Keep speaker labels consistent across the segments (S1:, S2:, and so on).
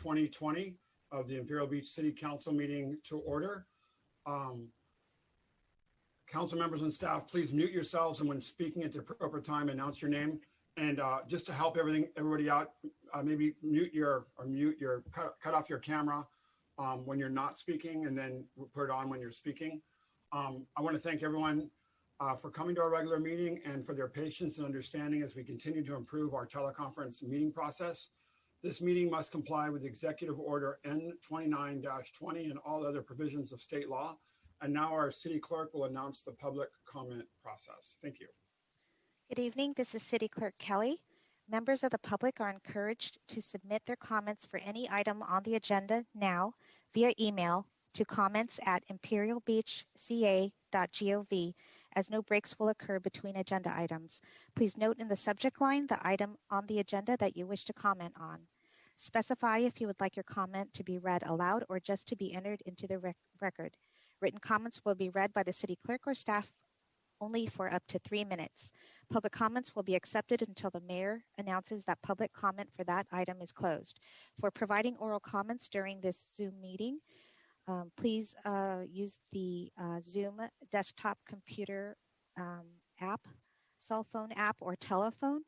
S1: 2020 of the Imperial Beach City Council meeting to order. Council members and staff, please mute yourselves, and when speaking at the appropriate time, announce your name. And just to help everybody out, maybe cut off your camera when you're not speaking, and then put it on when you're speaking. I want to thank everyone for coming to our regular meeting and for their patience and understanding as we continue to improve our teleconference meeting process. This meeting must comply with Executive Order N29-20 and all other provisions of state law. And now our city clerk will announce the public comment process. Thank you.
S2: Good evening. This is City Clerk Kelly. Members of the public are encouraged to submit their comments for any item on the agenda now via email to comments@imperialbeachca.gov, as no breaks will occur between agenda items. Please note in the subject line the item on the agenda that you wish to comment on. Specify if you would like your comment to be read aloud or just to be entered into the record. Written comments will be read by the city clerk or staff only for up to 3 minutes. Public comments will be accepted until the mayor announces that public comment for that item is closed. For providing oral comments during this Zoom meeting, please use the Zoom desktop computer app, cell phone app, or telephone.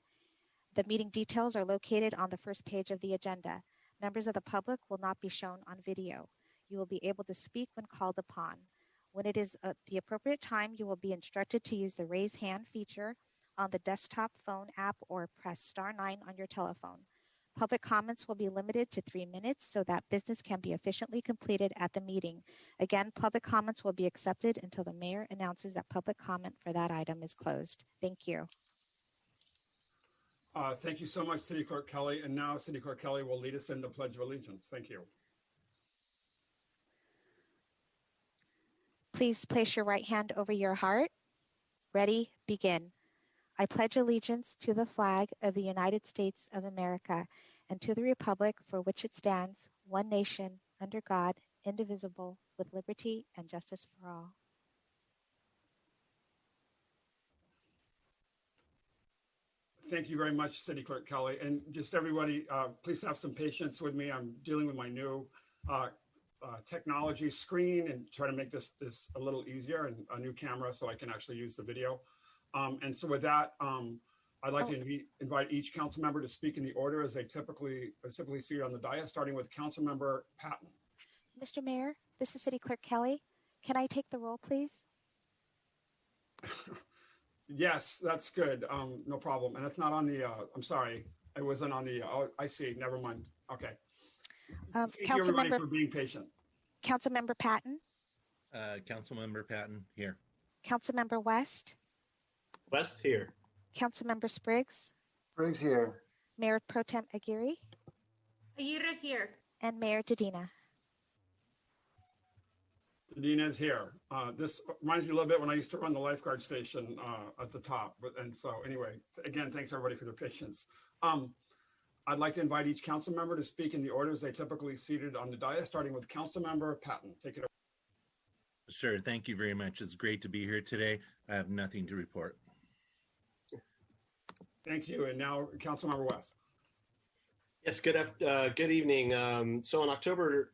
S2: The meeting details are located on the first page of the agenda. Members of the public will not be shown on video. You will be able to speak when called upon. When it is the appropriate time, you will be instructed to use the raise hand feature on the desktop phone app or press *9 on your telephone. Public comments will be limited to 3 minutes so that business can be efficiently completed at the meeting. Again, public comments will be accepted until the mayor announces that public comment for that item is closed. Thank you.
S1: Thank you so much, City Clerk Kelly. And now City Clerk Kelly will lead us in the Pledge of Allegiance. Thank you.
S2: Please place your right hand over your heart. Ready, begin. I pledge allegiance to the flag of the United States of America and to the republic for which it stands, one nation, under God, indivisible, with liberty and justice for all.
S1: Thank you very much, City Clerk Kelly. And just everybody, please have some patience with me. I'm dealing with my new technology screen and try to make this a little easier, and a new camera so I can actually use the video. And so with that, I'd like to invite each council member to speak in the order as they typically see on the dais, starting with Council Member Patton.
S2: Mr. Mayor, this is City Clerk Kelly. Can I take the roll, please?
S1: Yes, that's good. No problem. And it's not on the, I'm sorry, it wasn't on the, oh, I see, never mind. Okay. Thank you everybody for being patient.
S2: Councilmember Patton.
S3: Councilmember Patton here.
S2: Councilmember West.
S4: West here.
S2: Councilmember Spriggs.
S5: Spriggs here.
S2: Mayor Pro Tem Aguirre.
S6: Aguirre here.
S2: And Mayor Dedina.
S1: Dedina is here. This reminds me a little bit when I used to run the lifeguard station at the top. And so anyway, again, thanks everybody for their patience. I'd like to invite each council member to speak in the orders they typically seated on the dais, starting with Councilmember Patton. Take it over.
S3: Sure. Thank you very much. It's great to be here today. I have nothing to report.
S1: Thank you. And now Councilmember West.
S4: Yes, good evening. So on October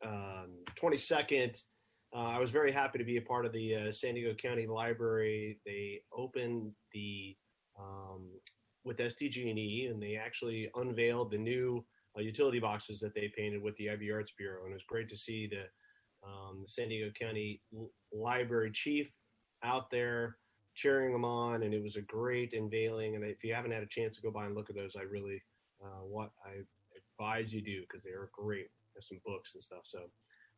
S4: 22nd, I was very happy to be a part of the San Diego County Library. They opened the with SDG&E, and they actually unveiled the new utility boxes that they painted with the Ivy Arts Bureau. And it was great to see the San Diego County Library chief out there cheering them on, and it was a great unveiling. And if you haven't had a chance to go by and look at those, I really I advise you do, because they are great. There's some books and stuff. So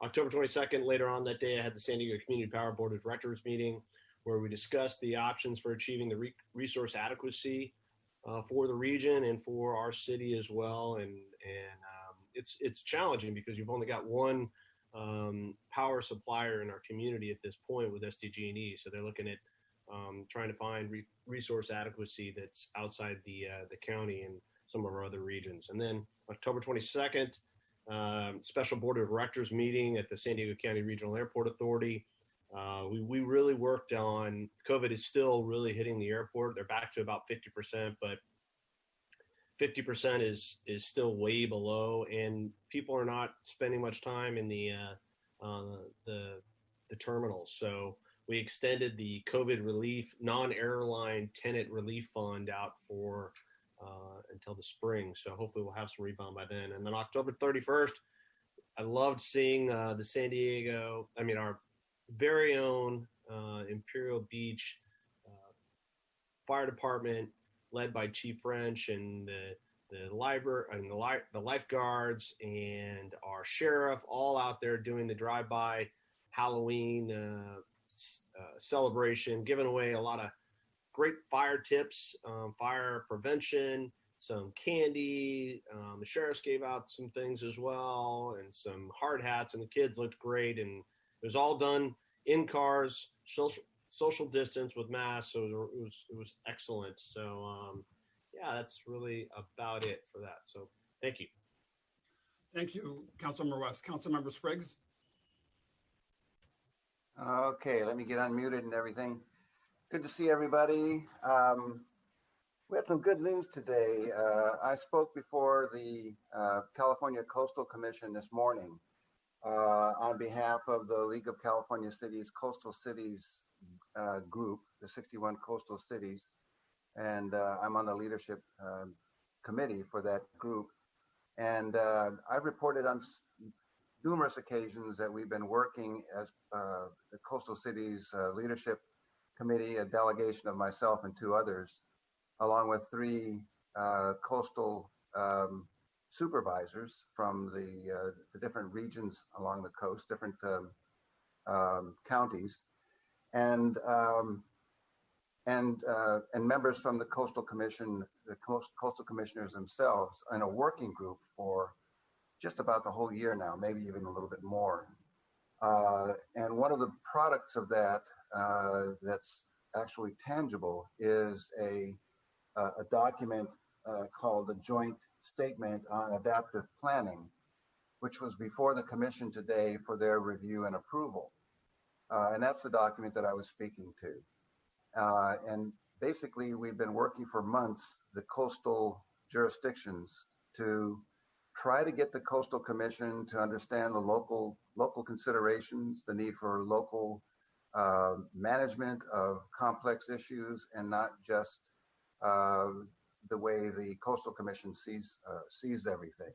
S4: October 22nd, later on that day, I had the San Diego Community Power Board of Directors meeting where we discussed the options for achieving the resource adequacy for the region and for our city as well. And it's challenging because you've only got one power supplier in our community at this point with SDG&E. So they're looking at trying to find resource adequacy that's outside the county and some of our other regions. And then October 22nd, special board of directors meeting at the San Diego County Regional Airport Authority. We really worked on, COVID is still really hitting the airport. They're back to about 50%, but 50% is still way below, and people are not spending much time in the terminals. So we extended the COVID relief non-airline tenant relief fund out for until the spring. So hopefully we'll have some rebound by then. And then October 31st, I loved seeing our very own Imperial Beach Fire Department, led by Chief French, and the library and the lifeguards and our sheriff, all out there doing the drive-by Halloween celebration, giving away a lot of great fire tips, fire prevention, some candy. The sheriffs gave out some things as well, and some hard hats, and the kids looked great. And it was all done in cars, social distance with masks, so it was excellent. So yeah, that's really about it for that. So thank you.
S1: Thank you, Councilmember West. Councilmember Spriggs.
S5: Okay, let me get unmuted and everything. Good to see everybody. We had some good news today. I spoke before the California Coastal Commission this morning on behalf of the League of California Cities Coastal Cities group, the 61 coastal cities, and I'm on the leadership committee for that group. And I've reported on numerous occasions that we've been working as the Coastal Cities Leadership Committee, a delegation of myself and 2 others, along with 3 coastal supervisors from the different regions along the coast, different counties, and members from the Coastal Commission, the coastal commissioners themselves, in a working group for just about the whole year now, maybe even a little bit more. And one of the products of that that's actually tangible is a document called the Joint Statement on Adaptive Planning, which was before the Commission today for their review and approval. And that's the document that I was speaking to. And basically, we've been working for months, the coastal jurisdictions, to try to get the Coastal Commission to understand the local considerations, the need for local management of complex issues, and not just the way the Coastal Commission sees everything.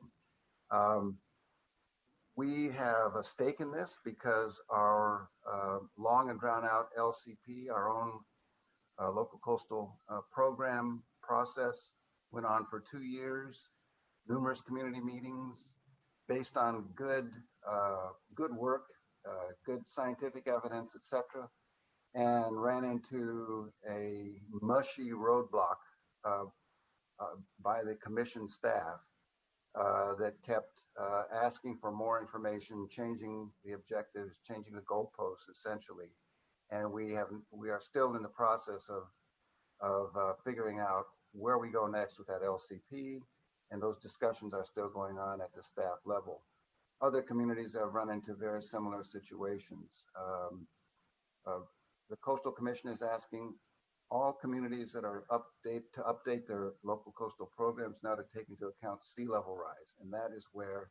S5: We have a stake in this because our long and drawn out LCP, our own local coastal program process, went on for 2 years, numerous community meetings based on good work, good scientific evidence, etc., and ran into a mushy roadblock by the Commission staff that kept asking for more information, changing the objectives, changing the goalposts, essentially. And we are still in the process of figuring out where we go next with that LCP, and those discussions are still going on at the staff level. Other communities have run into very similar situations. The Coastal Commission is asking all communities that are to update their local coastal programs now to take into account sea level rise, and that is where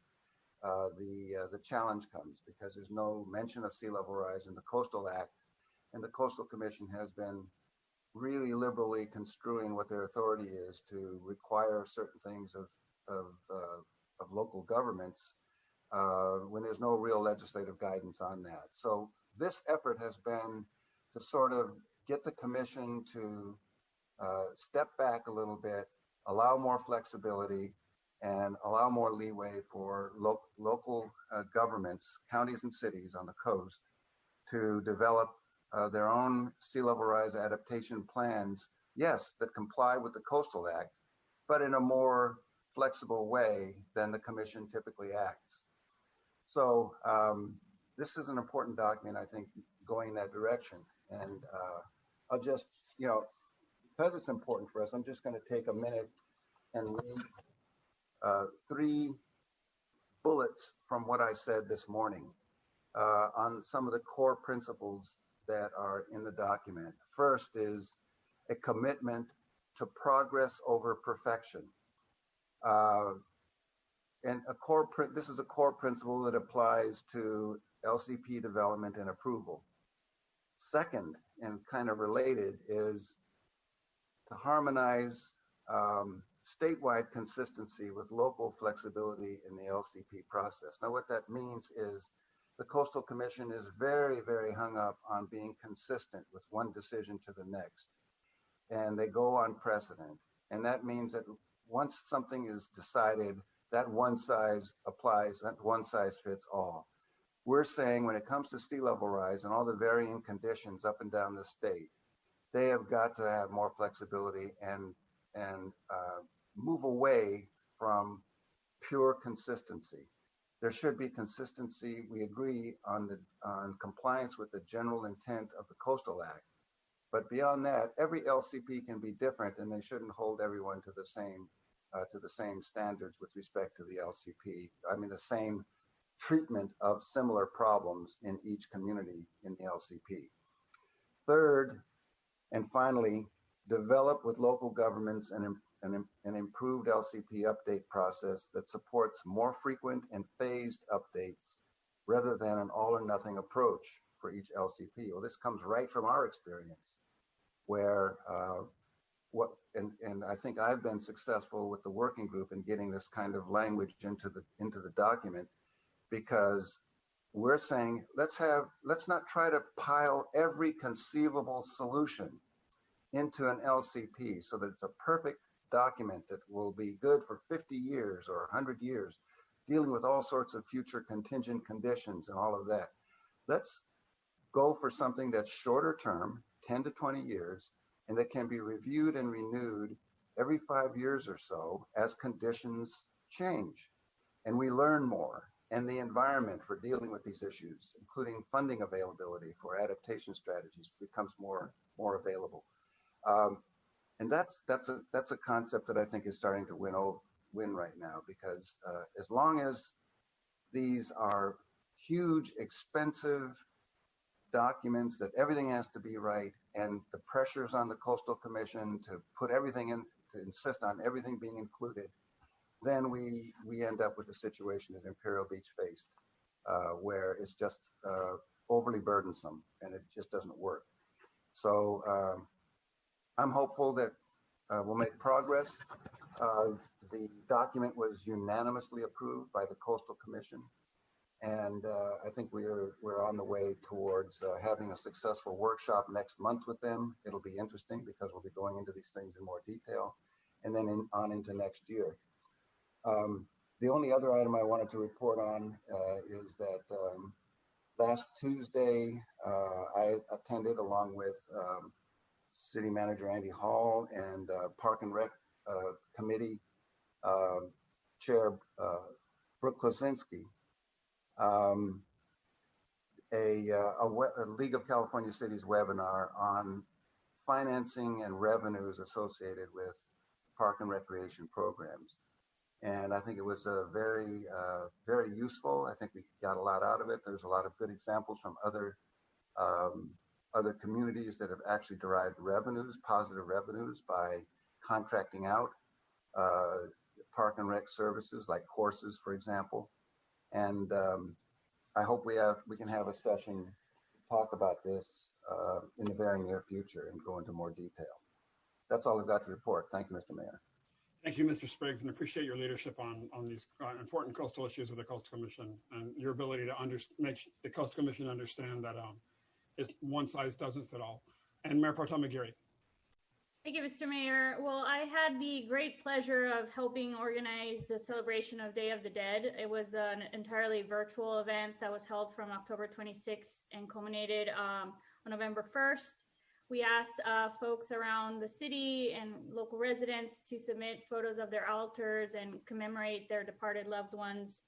S5: the challenge comes, because there's no mention of sea level rise in the Coastal Act, and the Coastal Commission has been really liberally construing what their authority is to require certain things of local governments when there's no real legislative guidance on that. So this effort has been to sort of get the Commission to step back a little bit, allow more flexibility, and allow more leeway for local governments, counties and cities on the coast, to develop their own sea level rise adaptation plans, yes, that comply with the Coastal Act, but in a more flexible way than the Commission typically acts. So this is an important document, I think, going in that direction. And I'll just, because it's important for us, I'm just going to take a minute and read 3 bullets from what I said this morning on some of the core principles that are in the document. First is a commitment to progress over perfection. And this is a core principle that applies to LCP development and approval. Second, and kind of related, is to harmonize statewide consistency with local flexibility in the LCP process. Now, what that means is the Coastal Commission is very, very hung up on being consistent with one decision to the next, and they go on precedent. And that means that once something is decided, that one size applies, that one size fits all. We're saying when it comes to sea level rise and all the varying conditions up and down the state, they have got to have more flexibility and move away from pure consistency. There should be consistency. We agree on compliance with the general intent of the Coastal Act. But beyond that, every LCP can be different, and they shouldn't hold everyone to the same standards with respect to the LCP. I mean, the same treatment of similar problems in each community in the LCP. Third, and finally, develop with local governments an improved LCP update process that supports more frequent and phased updates rather than an all or nothing approach for each LCP. Well, this comes right from our experience, where and I think I've been successful with the working group in getting this kind of language into the document, because we're saying let's not try to pile every conceivable solution into an LCP so that it's a perfect document that will be good for 50 years or 100 years, dealing with all sorts of future contingent conditions and all of that. Let's go for something that's shorter term, 10 to 20 years, and that can be reviewed and renewed every 5 years or so as conditions change and we learn more, and the environment for dealing with these issues, including funding availability for adaptation strategies, becomes more available. And that's a concept that I think is starting to win right now, because as long as these are huge, expensive documents that everything has to be right, and the pressures on the Coastal Commission to put everything in, to insist on everything being included, then we end up with the situation that Imperial Beach faced, where it's just overly burdensome and it just doesn't work. So I'm hopeful that we'll make progress. The document was unanimously approved by the Coastal Commission, and I think we're on the way towards having a successful workshop next month with them. It'll be interesting because we'll be going into these things in more detail, and then on into next year. The only other item I wanted to report on is that last Tuesday I attended, along with City Manager Andy Hall and Park and Rec Committee Chair Brooke Kosinski, a League of California Cities webinar on financing and revenues associated with park and recreation programs. And I think it was very useful. I think we got a lot out of it. There's a lot of good examples from other communities that have actually derived revenues, positive revenues, by contracting out park and rec services like courses, for example. And I hope we can have a session to talk about this in the very near future and go into more detail. That's all I've got to report. Thank you, Mr. Mayor.
S1: Thank you, Mr. Spriggs, and appreciate your leadership on these important coastal issues with the Coastal Commission, and your ability to make the Coastal Commission understand that one size doesn't fit all. And Mayor Pro Tem Aguirre.
S6: Thank you, Mr. Mayor. Well, I had the great pleasure of helping organize the celebration of Day of the Dead. It was an entirely virtual event that was held from October 26th and culminated on November 1st. We asked folks around the city and local residents to submit photos of their altars and commemorate their departed loved ones.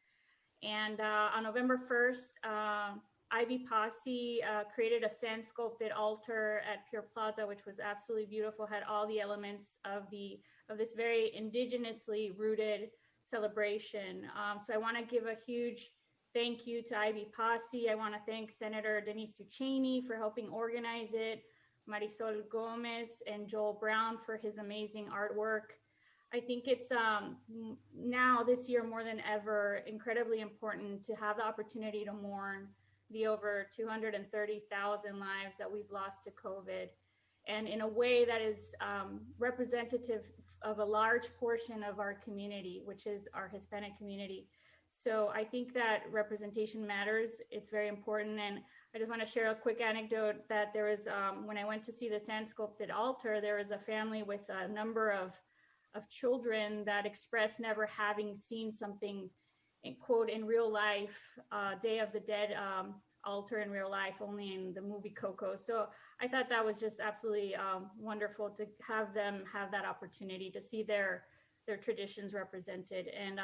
S6: And on November 1st, Ivy Posse created a sand sculpted altar at Pier Plaza, which was absolutely beautiful, had all the elements of this very indigenously rooted celebration. So I want to give a huge thank you to Ivy Posse. I want to thank Senator Denise Ducheney for helping organize it, Marisol Gomez and Joel Brown for his amazing artwork. I think it's now this year more than ever incredibly important to have the opportunity to mourn the over 230,000 lives that we've lost to COVID, and in a way that is representative of a large portion of our community, which is our Hispanic community. So I think that representation matters. It's very important. And I just want to share a quick anecdote that there was, when I went to see the sand sculpted altar, there was a family with a number of children that expressed never having seen something, in quote, in real life, Day of the Dead altar in real life, only in the movie Coco. So I thought that was just absolutely wonderful to have them have that opportunity to see their traditions represented. And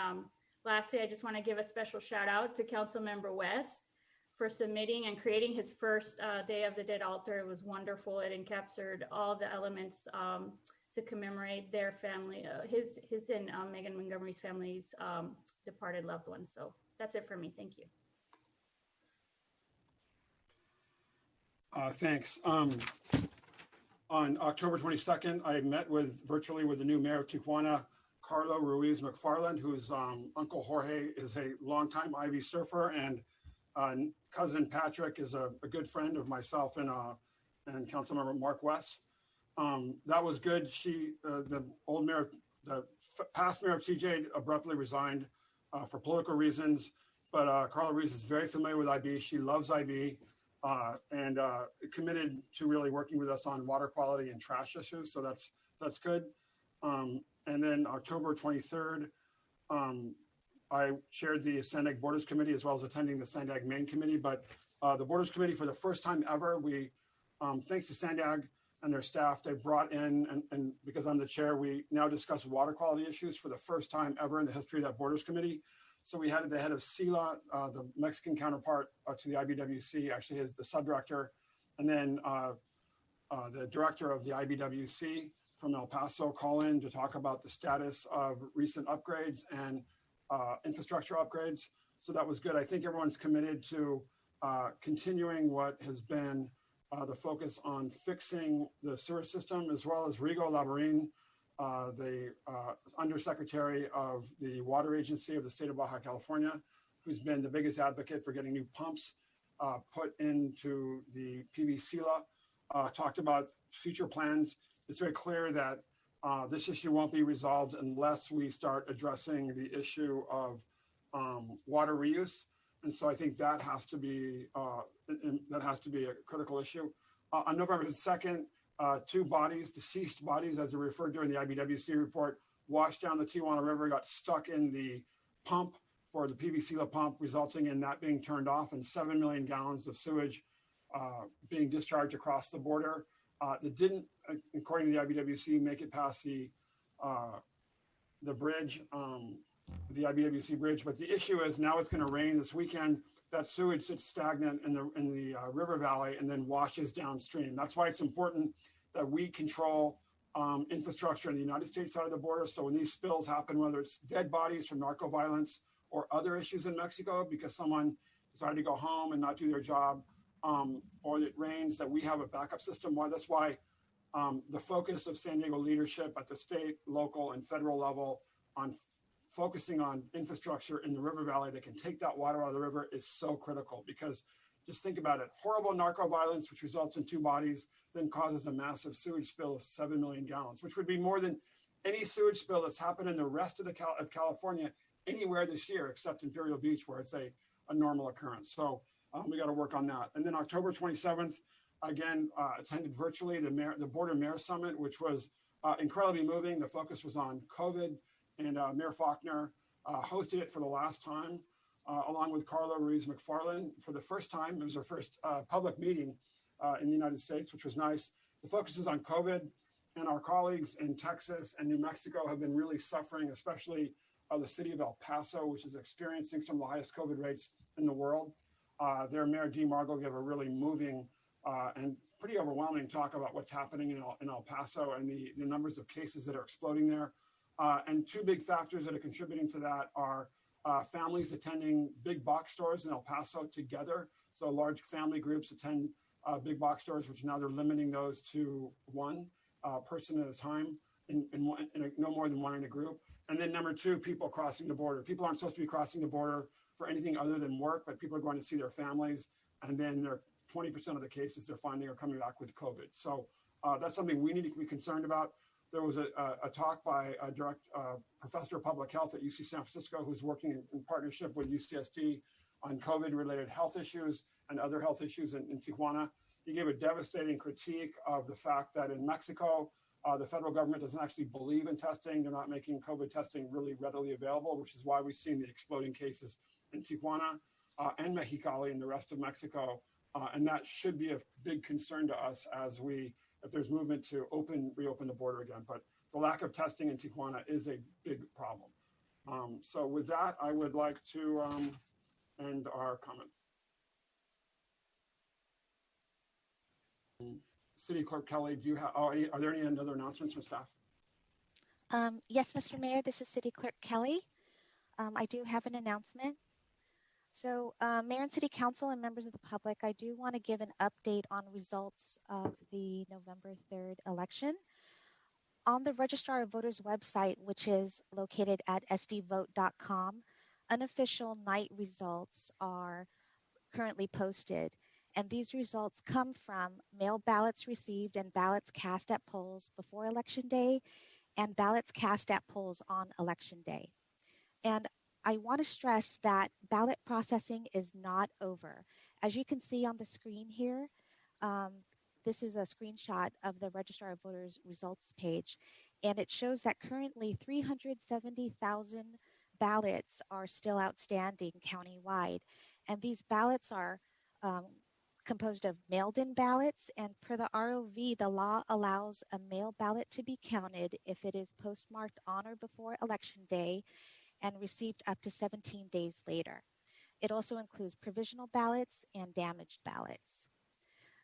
S6: lastly, I just want to give a special shout out to Councilmember West for submitting and creating his first Day of the Dead altar. It was wonderful. It encapsulated all the elements to commemorate their family, his and Megan Montgomery's family's departed loved ones. So that's it for me. Thank you.
S1: Thanks. On October 22nd, I met virtually with the new mayor of Tijuana, Carlo Ruiz McFarland, whose Uncle Jorge is a longtime Ivy surfer, and cousin Patrick is a good friend of myself and Councilmember Mark West. That was good. The old mayor, the past mayor of TJ abruptly resigned for political reasons, but Carla Ruiz is very familiar with IB. She loves IB and committed to really working with us on water quality and trash issues. So that's good. And then October 23rd, I chaired the Sandag Borders Committee as well as attending the Sandag Main Committee. But the Borders Committee, for the first time ever, we, thanks to Sandag and their staff, they brought in, and because I'm the chair, we now discuss water quality issues for the first time ever in the history of that Borders Committee. So we had the head of SELA, the Mexican counterpart to the IBWC, actually is the subdirector, and then the director of the IBWC from El Paso call in to talk about the status of recent upgrades and infrastructure upgrades. So that was good. I think everyone's committed to continuing what has been the focus on fixing the sewer system, as well as Rigo Labarin, the undersecretary of the water agency of the state of Baja California, who's been the biggest advocate for getting new pumps put into the PV-SELA, talked about future plans. It's very clear that this issue won't be resolved unless we start addressing the issue of water reuse. And so I think that has to be a critical issue. On November 2nd, two bodies, deceased bodies, as they're referred to in the IBWC report, washed down the Tijuana River, got stuck in the pump for the PV-SELA pump, resulting in that being turned off and 7 million gallons of sewage being discharged across the border. That didn't, according to the IBWC, make it past the bridge, the IBWC bridge. But the issue is now it's going to rain this weekend. That sewage sits stagnant in the river valley and then washes downstream. That's why it's important that we control infrastructure in the United States side of the border. So when these spills happen, whether it's dead bodies from narco violence or other issues in Mexico because someone decided to go home and not do their job, or it rains, that we have a backup system. That's why the focus of San Diego leadership at the state, local, and federal level on focusing on infrastructure in the river valley that can take that water out of the river is so critical. Because just think about it, horrible narco violence, which results in 2 bodies, then causes a massive sewage spill of 7 million gallons, which would be more than any sewage spill that's happened in the rest of of California anywhere this year, except Imperial Beach, where it's a normal occurrence. So we got to work on that. And then October 27th, again, attended virtually the Border Mayor Summit, which was incredibly moving. The focus was on COVID, and Mayor Faulkner hosted it for the last time, along with Carla Ruiz McFarland for the first time. It was her first public meeting in the United States, which was nice. The focus was on COVID, and our colleagues in Texas and New Mexico have been really suffering, especially the city of El Paso, which is experiencing some of the highest COVID rates in the world. Their Mayor Dee Margo gave a really moving and pretty overwhelming talk about what's happening in El Paso and the numbers of cases that are exploding there. And 2 big factors that are contributing to that are families attending big box stores in El Paso together. So large family groups attend big box stores, which now they're limiting those to 1 person at a time. no more than one in a group. And then number two, people crossing the border. People aren't supposed to be crossing the border for anything other than work, but people are going to see their families. And then they're 20% of the cases they're finding are coming back with COVID. So that's something we need to be concerned about. There was a talk by a professor of public health at UC San Francisco who's working in partnership with UCSD on COVID-related health issues and other health issues in Tijuana. He gave a devastating critique of the fact that in Mexico, the federal government doesn't actually believe in testing. They're not making COVID testing really readily available, which is why we've seen the exploding cases in Tijuana and Mexicali and the rest of Mexico. And that should be a big concern to us if there's movement to reopen the border again. But the lack of testing in Tijuana is a big problem. So with that, I would like to end our comment. City Clerk Kelly, do you have? Are there any other announcements from staff?
S2: Yes, Mr. Mayor, this is City Clerk Kelly. I do have an announcement. So Mayor and City Council and members of the public, I do want to give an update on results of the November 3rd election. On the Registrar of Voters website, which is located at sdvote.com, unofficial night results are currently posted. And these results come from mail ballots received and ballots cast at polls before Election Day and ballots cast at polls on Election Day. And I want to stress that ballot processing is not over. As you can see on the screen here, this is a screenshot of the Registrar of Voters results page, and it shows that currently 370,000 ballots are still outstanding countywide. And these ballots are composed of mailed-in ballots, and per the ROV, the law allows a mail ballot to be counted if it is postmarked on or before Election Day and received up to 17 days later. It also includes provisional ballots and damaged ballots.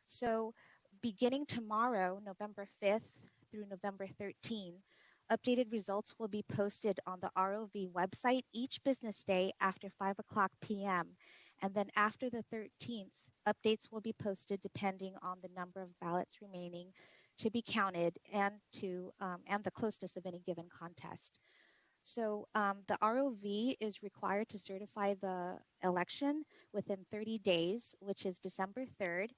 S2: So beginning tomorrow, November 5th through November 13th, updated results will be posted on the ROV website each business day after 5 o'clock p.m. And then after the 13th, updates will be posted depending on the number of ballots remaining to be counted and the closeness of any given contest. So the ROV is required to certify the election within 30 days, which is December 3rd.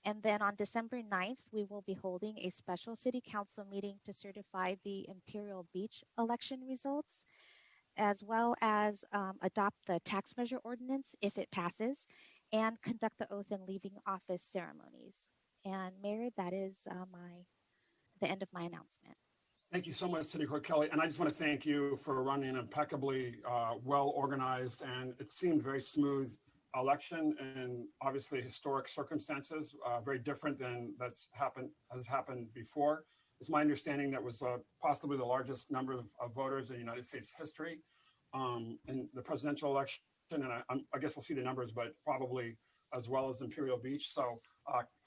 S2: And then on December 9th, we will be holding a special city council meeting to certify the Imperial Beach election results, as well as adopt the tax measure ordinance if it passes, and conduct the oath and leaving office ceremonies. And Mayor, that is the end of my announcement.
S1: Thank you so much, City Clerk Kelly. And I just want to thank you for running an impeccably well-organized, and it seemed very smooth election, and obviously historic circumstances, very different than has happened before. It's my understanding that was possibly the largest number of voters in United States history in the presidential election. And I guess we'll see the numbers, but probably as well as Imperial Beach. So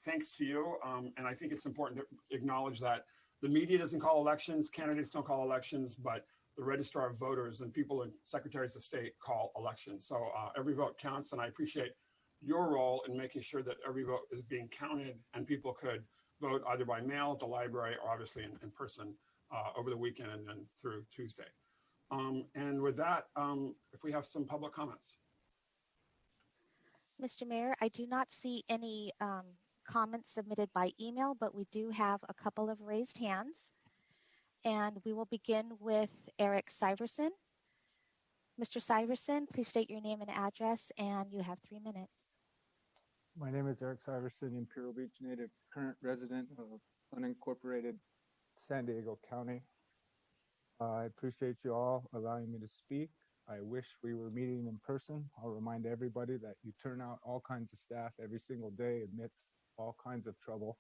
S1: thanks to you. And I think it's important to acknowledge that the media doesn't call elections, candidates don't call elections, but the Registrar of Voters and people and secretaries of state call elections. So every vote counts, and I appreciate your role in making sure that every vote is being counted and people could vote either by mail at the library or obviously in person over the weekend and then through Tuesday. And with that, if we have some public comments.
S2: Mr. Mayor, I do not see any comments submitted by email, but we do have a couple of raised hands. And we will begin with Eric Syverson. Mr. Syverson, please state your name and address, and you have 3 minutes.
S7: My name is Eric Syverson, Imperial Beach native, current resident of unincorporated San Diego County. I appreciate you all allowing me to speak. I wish we were meeting in person. I'll remind everybody that you turn out all kinds of staff every single day amidst all kinds of trouble.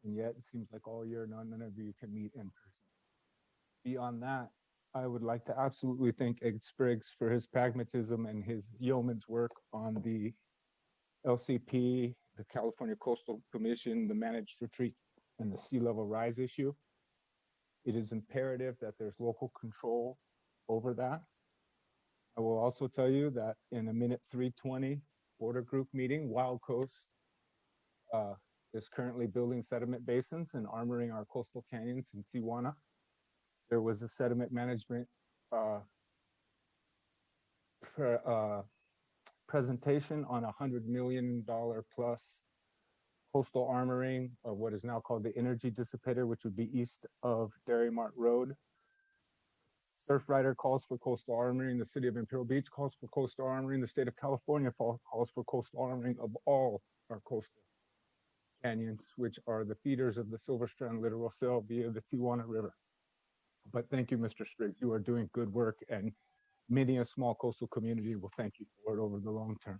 S7: And yet it seems like all year none of you can meet in person. Beyond that, I would like to absolutely thank Ed Spriggs for his pragmatism and his yeoman's work on the LCP, the California Coastal Commission, the managed retreat, and the sea level rise issue. It is imperative that there's local control over that. I will also tell you that in a minute 320 border group meeting, Wild Coast is currently building sediment basins and armoring our coastal canyons in Tijuana. there was a sediment management presentation on $100 million plus coastal armoring of what is now called the energy dissipator, which would be east of Dairy Mart Road. Surfrider calls for coastal armoring. The city of Imperial Beach calls for coastal armoring. The state of California calls for coastal armoring of all our coastal canyons, which are the feeders of the Silver Strand littoral sill via the Tijuana River. But thank you, Mr. Striggs. You are doing good work, and many a small coastal community will thank you for it over the long term.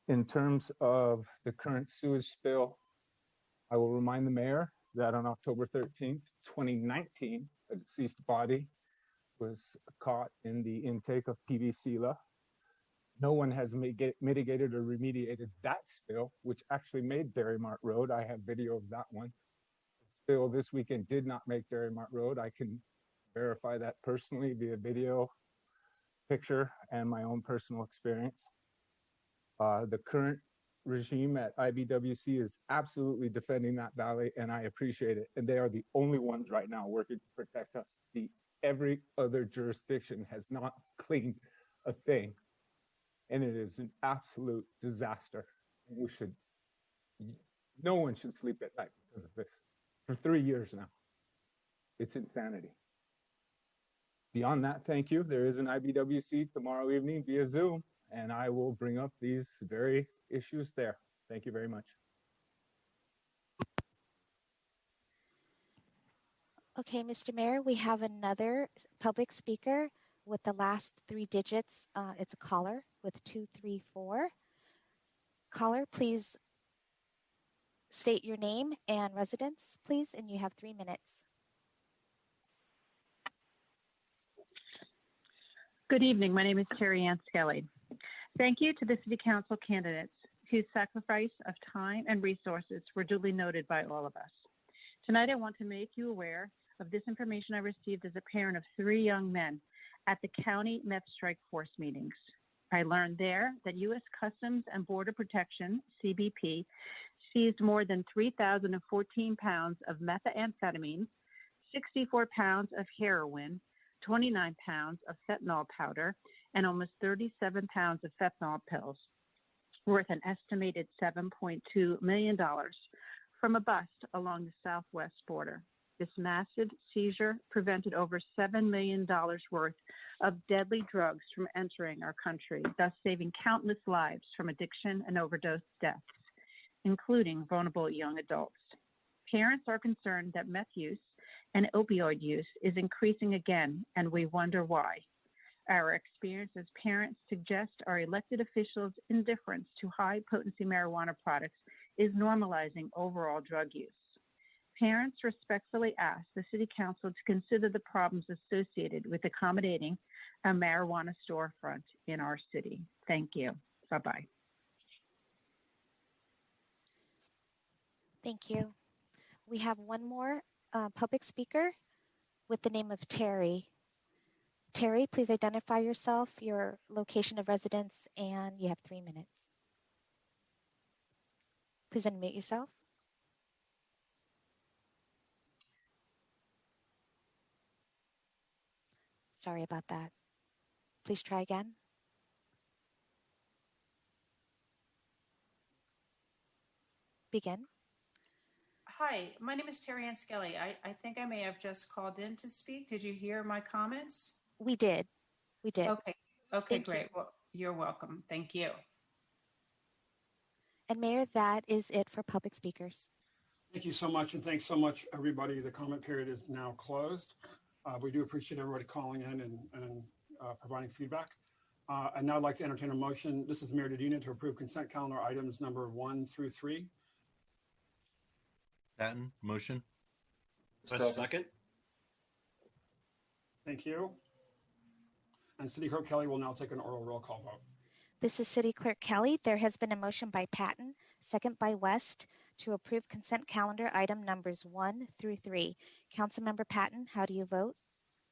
S7: In terms of the current sewage spill, I will remind the mayor that on October 13th, 2019, a deceased body was caught in the intake of PVCLA. No one has mitigated or remediated that spill, which actually made Dairy Mart Road. I have video of that one. The spill this weekend did not make Dairy Mart Road. I can verify that personally via video, picture, and my own personal experience. The current regime at IBWC is absolutely defending that valley, and I appreciate it. And they are the only ones right now working to protect us. Every other jurisdiction has not cleaned a thing, and it is an absolute disaster. No one should sleep at night because of this. For 3 years now, it's insanity. Beyond that, thank you. There is an IBWC tomorrow evening via Zoom, and I will bring up these very issues there. Thank you very much.
S2: Okay, Mr. Mayor, we have another public speaker with the last 3 digits. It's a caller with 234. Caller, please state your name and residence, please, and you have 3 minutes.
S8: Good evening. My name is Terry Ann Skelly. Thank you to the City Council candidates whose sacrifice of time and resources were duly noted by all of us. Tonight, I want to make you aware of this information I received as a parent of 3 young men at the County Meth Strike Force meetings. I learned there that U.S. Customs and Border Protection, CBP, seized more than 3,014 pounds of methamphetamine, 64 pounds of heroin, 29 pounds of fentanyl powder, and almost 37 pounds of fentanyl pills, worth an estimated $7.2 million from a bust along the southwest border. This massive seizure prevented over $7 million worth of deadly drugs from entering our country, thus saving countless lives from addiction and overdose deaths, including vulnerable young adults. Parents are concerned that meth use and opioid use is increasing again, and we wonder why. Our experience as parents suggests our elected officials' indifference to high-potency marijuana products is normalizing overall drug use. Parents respectfully ask the City Council to consider the problems associated with accommodating a marijuana storefront in our city. Thank you. Bye-bye.
S2: Thank you. We have one more public speaker with the name of Terry. Terry, please identify yourself, your location of residence, and you have 3 minutes. Please unmute yourself. Sorry about that. Please try again. Begin.
S9: Hi, my name is Terry Ann Skelly. I think I may have just called in to speak. Did you hear my comments?
S2: We did. We did.
S9: Okay,
S2: Thank
S9: great.
S2: you.
S9: Well, you're welcome. Thank you.
S2: And Mayor, that is it for public speakers.
S1: Thank you so much, and thanks so much, everybody. The comment period is now closed. We do appreciate everybody calling in and providing feedback. And now I'd like to entertain a motion. This is Mayor Dedina to approve consent calendar items number 1 through 3.
S3: Patton, motion.
S4: Second.
S1: Thank you. And City Clerk Kelly will now take an oral roll call vote.
S2: This is City Clerk Kelly. There has been a motion by Patton, second by West, to approve consent calendar item numbers 1 through 3. Councilmember Patton, how do you vote?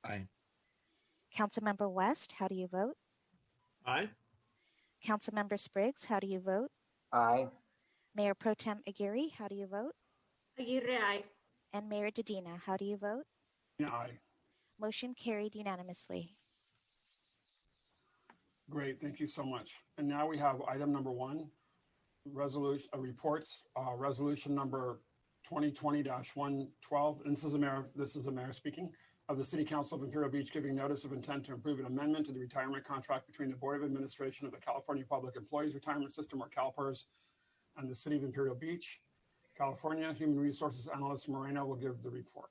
S3: Aye.
S2: Councilmember West, how do you vote?
S4: Aye.
S2: Councilmember Spriggs, how do you vote?
S5: Aye.
S2: Mayor Pro Tem Aguirre, how do you vote?
S6: Aguirre, aye.
S2: And Mayor Dedina, how do you vote?
S1: Aye.
S2: Motion carried unanimously.
S1: Great, thank you so much. And now we have item number 1, resolution reports, resolution number 2020-112. And this is the mayor speaking, of the City Council of Imperial Beach giving notice of intent to approve an amendment to the retirement contract between the Board of Administration of the California Public Employees Retirement System, or CalPERS, and the City of Imperial Beach, California. Human Resources Analyst Moreno will give the report.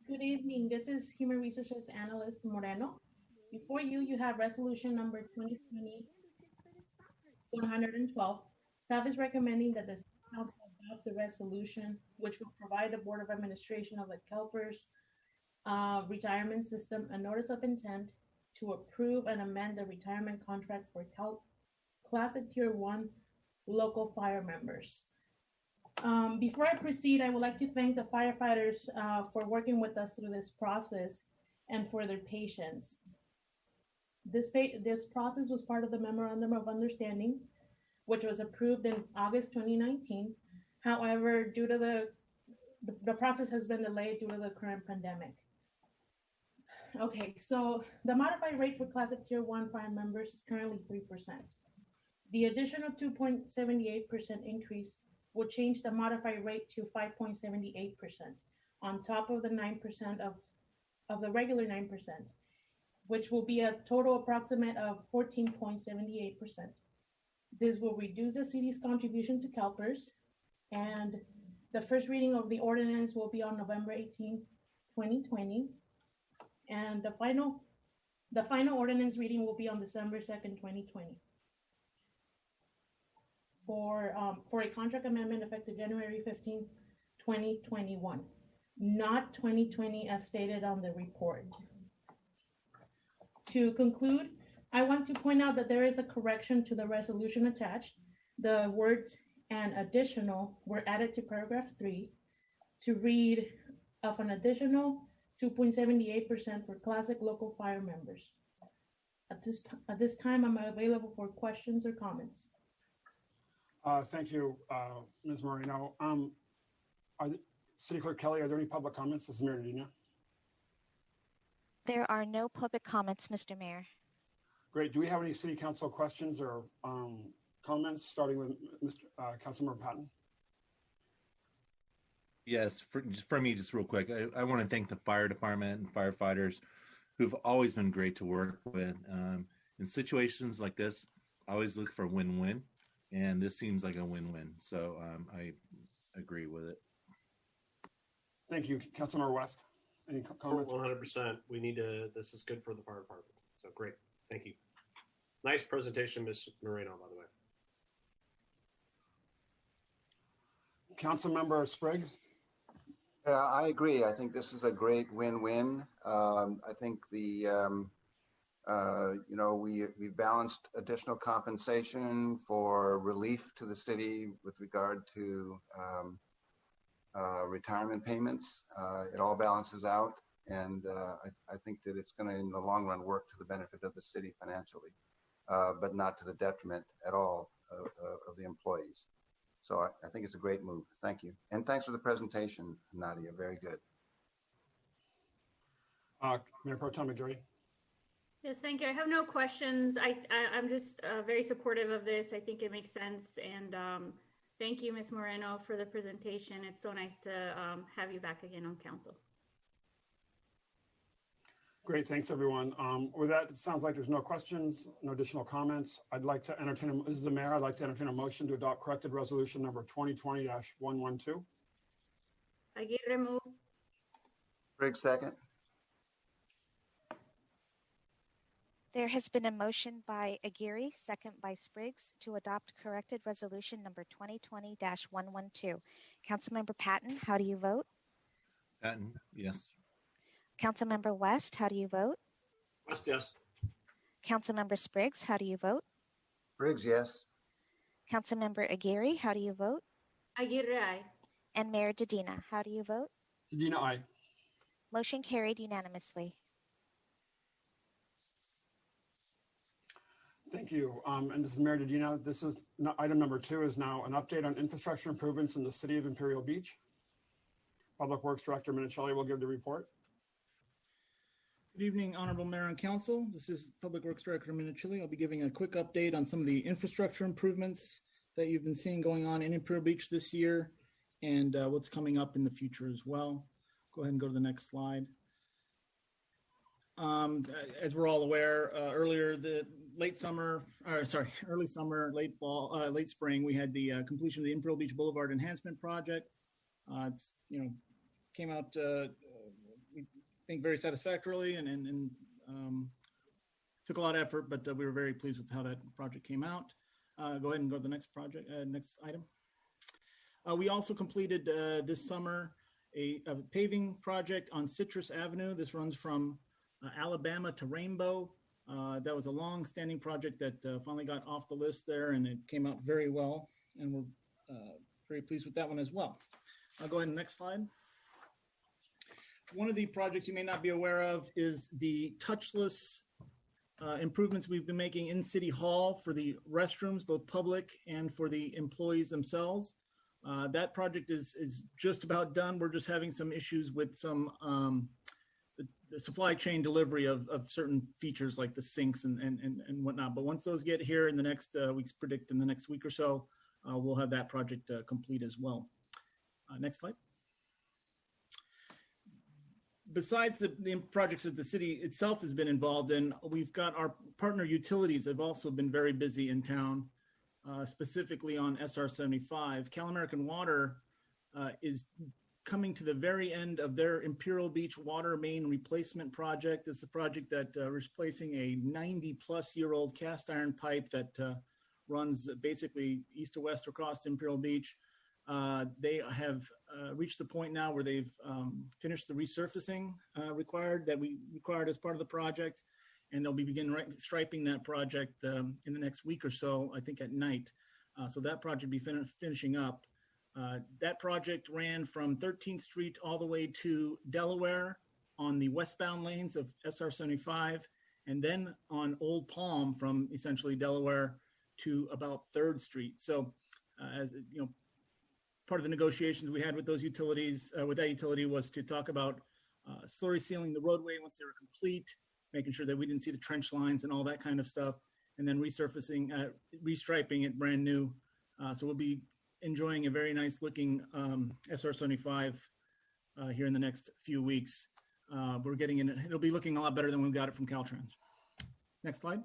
S10: Good evening. This is Human Resources Analyst Moreno. Before you, you have resolution number 2020-112. Staff is recommending that the City Council adopt the resolution, which will provide the Board of Administration of the CalPERS retirement system a notice of intent to approve and amend the retirement contract for Classic Tier 1 local fire members. Before I proceed, I would like to thank the firefighters for working with us through this process and for their patience. This process was part of the Memorandum of Understanding, which was approved in August 2019. However, due to the process has been delayed due to the current pandemic. Okay, so the modified rate for Classic Tier 1 fire members is currently 3%. The additional 2.78% increase will change the modified rate to 5.78% on top of the 9% of the regular 9%, which will be a total approximate of 14.78%. This will reduce the city's contribution to CalPERS, and the first reading of the ordinance will be on November 18, 2020, and the final ordinance reading will be on December 2nd, 2020. For a contract amendment effective January 15, 2021, not 2020 as stated on the report. To conclude, I want to point out that there is a correction to the resolution attached. The words "and additional" were added to paragraph 3 to read of an additional 2.78% for classic local fire members. At this time, I'm available for questions or comments.
S1: Thank you, Ms. Moreno. City Clerk Kelly, are there any public comments? This is Mayor Medina.
S2: There are no public comments, Mr. Mayor.
S1: Great. Do we have any City Council questions or comments, starting with Councilmember Patton?
S3: Yes, for me, just real quick, I want to thank the fire department and firefighters who've always been great to work with. In situations like this, I always look for win-win, and this seems like a win-win. So I agree with it.
S1: Thank you. Councilmember West, any comments?
S4: 100%. We need to, this is good for the fire department. So great. Thank you. Nice presentation, Ms. Moreno, by the way.
S1: Councilmember Spriggs?
S5: I agree. I think this is a great win-win. I think we balanced additional compensation for relief to the city with regard to retirement payments. It all balances out, and I think that it's going to, in the long run, work to the benefit of the city financially, but not to the detriment at all of the employees. So I think it's a great move. Thank you. And thanks for the presentation, Nadia. Very good.
S1: Mayor Pro Tem McGarry.
S6: Yes, thank you. I have no questions. I'm just very supportive of this. I think it makes sense. And thank you, Ms. Moreno, for the presentation. It's so nice to have you back again on council.
S1: Great, thanks everyone. With that, it sounds like there's no questions, no additional comments. I'd like to entertain, this is the mayor, I'd like to entertain a motion to adopt corrected resolution number 2020-112.
S6: Aguirre move.
S5: Briggs second.
S2: There has been a motion by Aguirre, second by Spriggs, to adopt corrected resolution number 2020-112. Councilmember Patton, how do you vote?
S3: Patton, yes.
S2: Councilmember West, how do you vote?
S4: West, yes.
S2: Councilmember Spriggs, how do you vote?
S5: Briggs, yes.
S2: Councilmember Aguirre, how do you vote?
S6: Aguirre, aye.
S2: And Mayor Dedina, how do you vote?
S1: Dedina, aye.
S2: Motion carried unanimously.
S1: Thank you. And this is Mayor Dedina. This is item number 2 is now an update on infrastructure improvements in the city of Imperial Beach. Public Works Director Minicelli will give the report.
S11: Good evening, Honorable Mayor and Council. This is Public Works Director Minicelli. I'll be giving a quick update on some of the infrastructure improvements that you've been seeing going on in Imperial Beach this year and what's coming up in the future as well. Go ahead and go to the next slide. As we're all aware, earlier the early summer, late fall, late spring, we had the completion of the Imperial Beach Boulevard Enhancement Project. It's, came out, we think, very satisfactorily and took a lot of effort, but we were very pleased with how that project came out. Go ahead and go to the next project, next item. We also completed this summer a paving project on Citrus Avenue. This runs from Alabama to Rainbow. That was a long-standing project that finally got off the list there, and it came out very well, and we're very pleased with that one as well. I'll go ahead and next slide. One of the projects you may not be aware of is the touchless improvements we've been making in City Hall for the restrooms, both public and for the employees themselves. That project is just about done. We're just having some issues with some the supply chain delivery of certain features like the sinks and whatnot. But once those get here in the next weeks, predict in the next week or so, we'll have that project complete as well. Next slide. Besides the projects that the city itself has been involved in, we've got our partner utilities have also been very busy in town, specifically on SR 75. Cal American Water is coming to the very end of their Imperial Beach water main replacement project. It's a project that replacing a 90-plus-year-old cast iron pipe that runs basically east to west across Imperial Beach. They have reached the point now where they've finished the resurfacing required as part of the project, and they'll be begin striping that project in the next week or so, I think at night. So that project will be finishing up. That project ran from 13th Street all the way to Delaware on the westbound lanes of SR 75, and then on Old Palm from essentially Delaware to about 3rd Street. So as you know, part of the negotiations we had with those utilities, with that utility, was to talk about slurry sealing the roadway once they were complete, making sure that we didn't see the trench lines and all that kind of stuff, and then resurfacing, restriping it brand new. So we'll be enjoying a very nice looking SR 75 here in the next few weeks. We're getting in, it'll be looking a lot better than we got it from Caltrans. Next slide.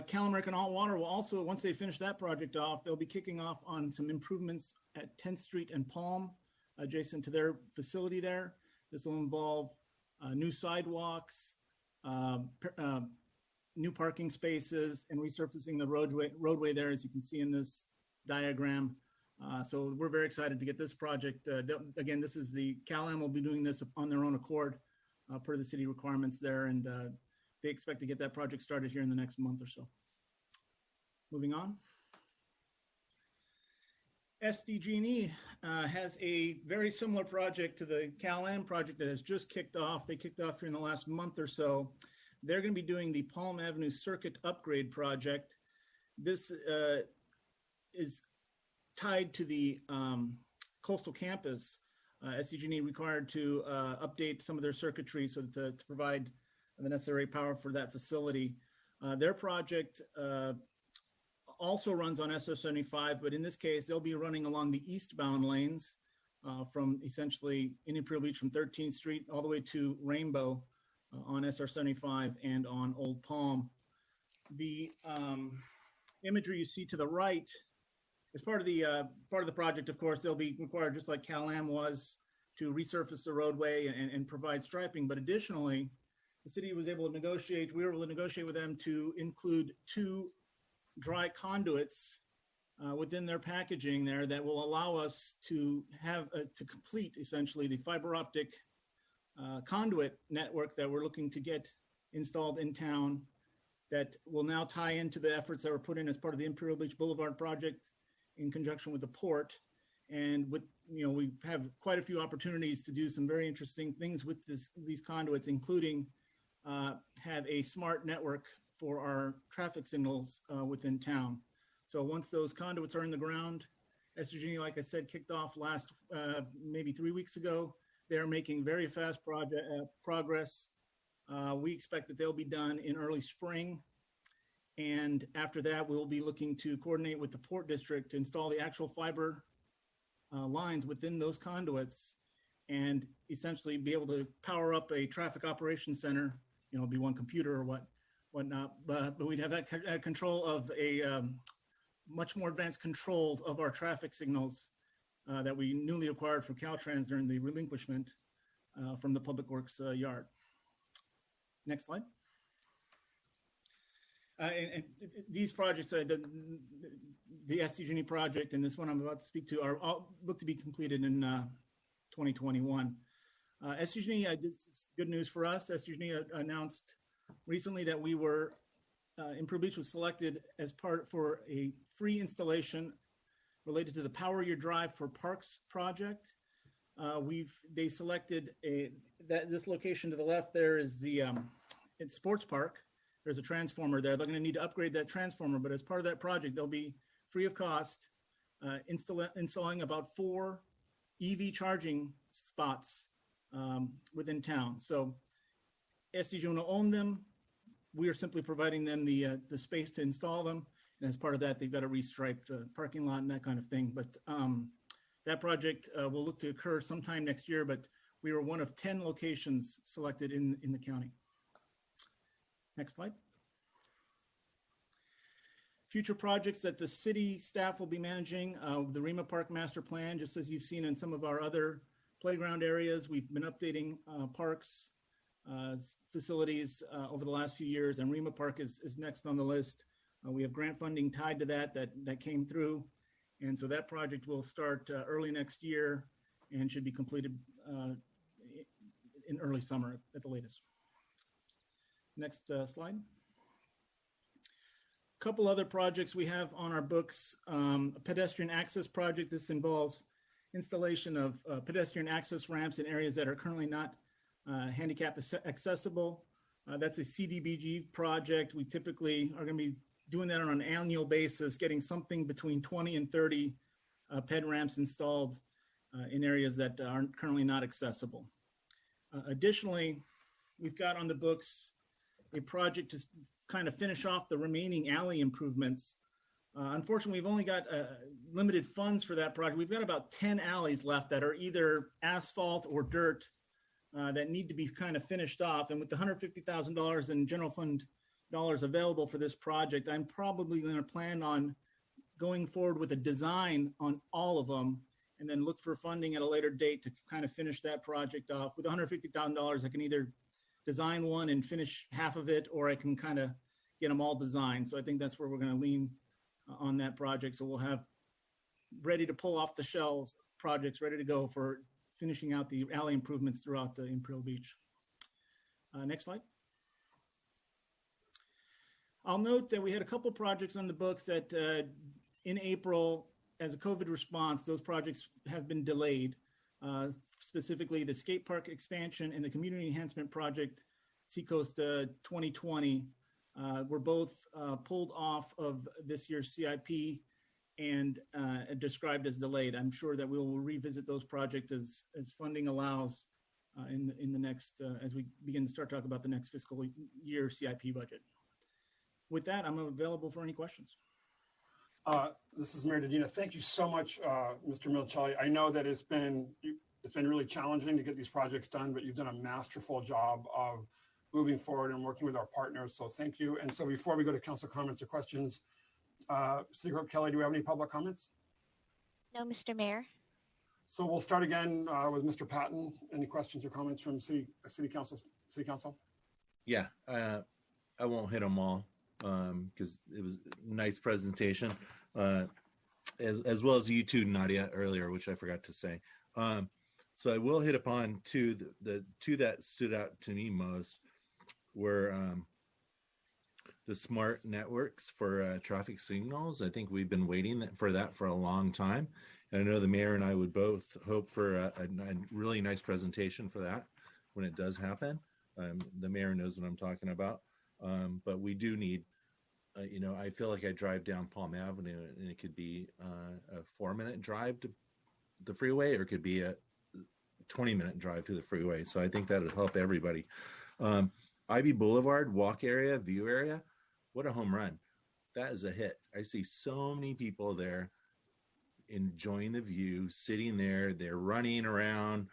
S11: Cal American Water will also, once they finish that project off, they'll be kicking off on some improvements at 10th Street and Palm, adjacent to their facility there. This will involve new sidewalks, new parking spaces, and resurfacing the roadway there, as you can see in this diagram. So we're very excited to get this project. Again, this is the Cal-Am will be doing this on their own accord per the city requirements there, and they expect to get that project started here in the next month or so. Moving on. SDG&E has a very similar project to the Cal-Am project that has just kicked off. They kicked off here in the last month or so. They're going to be doing the Palm Avenue Circuit Upgrade Project. This is tied to the coastal campus. SDG&E required to update some of their circuitry so to provide the necessary power for that facility. Their project also runs on SR 75, but in this case, they'll be running along the eastbound lanes from essentially in Imperial Beach from 13th Street all the way to Rainbow on SR 75 and on Old Palm. The imagery you see to the right is part of the project. Of course, they'll be required, just like Cal-Am was, to resurface the roadway and provide striping. But additionally, the city was able to negotiate. We were able to negotiate with them to include 2 dry conduits within their packaging there that will allow us to have to complete essentially the fiber optic conduit network that we're looking to get installed in town, that will now tie into the efforts that were put in as part of the Imperial Beach Boulevard project in conjunction with the port. And with, we have quite a few opportunities to do some very interesting things with these conduits, including have a smart network for our traffic signals within town. So once those conduits are in the ground SDG&E, like I said, kicked off last maybe 3 weeks ago. They're making very fast progress. We expect that they'll be done in early spring. And after that, we'll be looking to coordinate with the Port District to install the actual fiber lines within those conduits and essentially be able to power up a traffic operations center. You know, it'll be one computer or whatnot, but we'd have that control of a much more advanced controls of our traffic signals that we newly acquired from Caltrans during the relinquishment from the Public Works yard. Next slide. And these projects, the SDG&E project and this one I'm about to speak to, are all look to be completed in 2021. SDG&E, this is good news for us. SDG&E announced recently that we were, Imperial Beach was selected as part for a free installation related to the Power Your Drive for Parks project. They selected this location to the left there is the it's Sports Park. There's a transformer there. They're going to need to upgrade that transformer, but as part of that project, they'll be free of cost installing about 4 EV charging spots within town. So SDG will own them. We are simply providing them the space to install them. And as part of that, they've got to restripe the parking lot and that kind of thing. But that project will look to occur sometime next year, but we were one of 10 locations selected in the county. Next slide. Future projects that the city staff will be managing, the Rima Park Master Plan, just as you've seen in some of our other playground areas. We've been updating parks, facilities over the last few years, and Rima Park is next on the list. We have grant funding tied to that came through, and so that project will start early next year and should be completed in early summer at the latest. Next slide. A couple other projects we have on our books. A pedestrian access project. This involves installation of pedestrian access ramps in areas that are currently not handicap accessible. That's a CDBG project. We typically are going to be doing that on an annual basis, getting something between 20 and 30 ped ramps installed in areas that aren't currently not accessible. Additionally, we've got on the books a project to kind of finish off the remaining alley improvements. Unfortunately, we've only got limited funds for that project. We've got about 10 alleys left that are either asphalt or dirt that need to be kind of finished off. And with the $150,000 in general fund dollars available for this project, I'm probably going to plan on going forward with a design on all of them and then look for funding at a later date to kind of finish that project off. With $150,000, I can either design one and finish half of it, or I can kind of get them all designed. So I think that's where we're going to lean on that project. So we'll have ready to pull off the shelves projects ready to go for finishing out the alley improvements throughout the Imperial Beach. Next slide. I'll note that we had a couple projects on the books that in April, as a COVID response, those projects have been delayed. Specifically the Skatepark expansion and the community enhancement project, Seacoast 2020, were both pulled off of this year's CIP and described as delayed. I'm sure that we will revisit those projects as funding allows in the next, as we begin to start talking about the next fiscal year CIP budget. With that, I'm available for any questions.
S1: This is Mayor Dedina. Thank you so much, Mr. Milcelli. I know that it's been really challenging to get these projects done, but you've done a masterful job of moving forward and working with our partners. So thank you. And so before we go to council comments or questions, City Clerk Kelly, do we have any public comments?
S2: No, Mr. Mayor.
S1: So we'll start again with Mr. Patton. Any questions or comments from City Council?
S3: Yeah, I won't hit them all because it was a nice presentation, as well as you too, Nadia, earlier, which I forgot to say. So I will hit upon the two that stood out to me most were the smart networks for traffic signals. I think we've been waiting for that for a long time. And I know the mayor and I would both hope for a really nice presentation for that when it does happen. The mayor knows what I'm talking about. But we do need I feel like I drive down Palm Avenue and it could be a 4-minute drive to the freeway, or it could be a 20-minute drive to the freeway. So I think that would help everybody. Ivy Boulevard walk area, view area, what a home run. That is a hit. I see so many people there enjoying the view, sitting there, they're running around.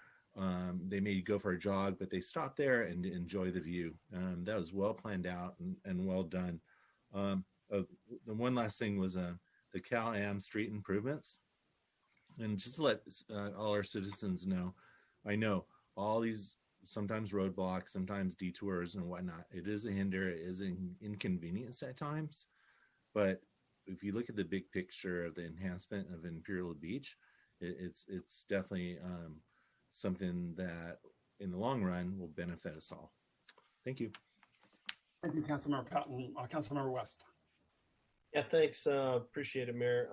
S3: They may go for a jog, but they stop there and enjoy the view. That was well planned out and well done. The one last thing was the Cal-Am street improvements. And just to let all our citizens know, I know all these sometimes roadblocks, sometimes detours and whatnot. It is a hinder, it is an inconvenience at times. But if you look at the big picture of the enhancement of Imperial Beach, it's definitely something that in the long run will benefit us all. Thank you.
S1: Thank you, Councilmember Patton. Councilmember West.
S4: Yeah, thanks. Appreciate it, Mayor.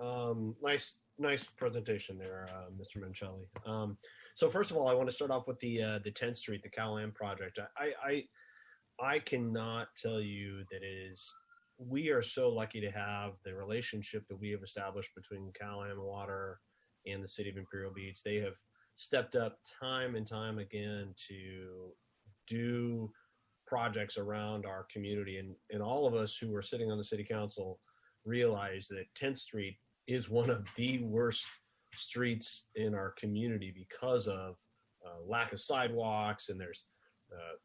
S4: Nice presentation there, Mr. Mancelli. So first of all, I want to start off with the 10th Street, the Cal-Am project. I cannot tell you that we are so lucky to have the relationship that we have established between Cal-Am Water and the city of Imperial Beach. They have stepped up time and time again to do projects around our community. And all of us who are sitting on the city council realize that 10th Street is one of the worst streets in our community because of lack of sidewalks, and there's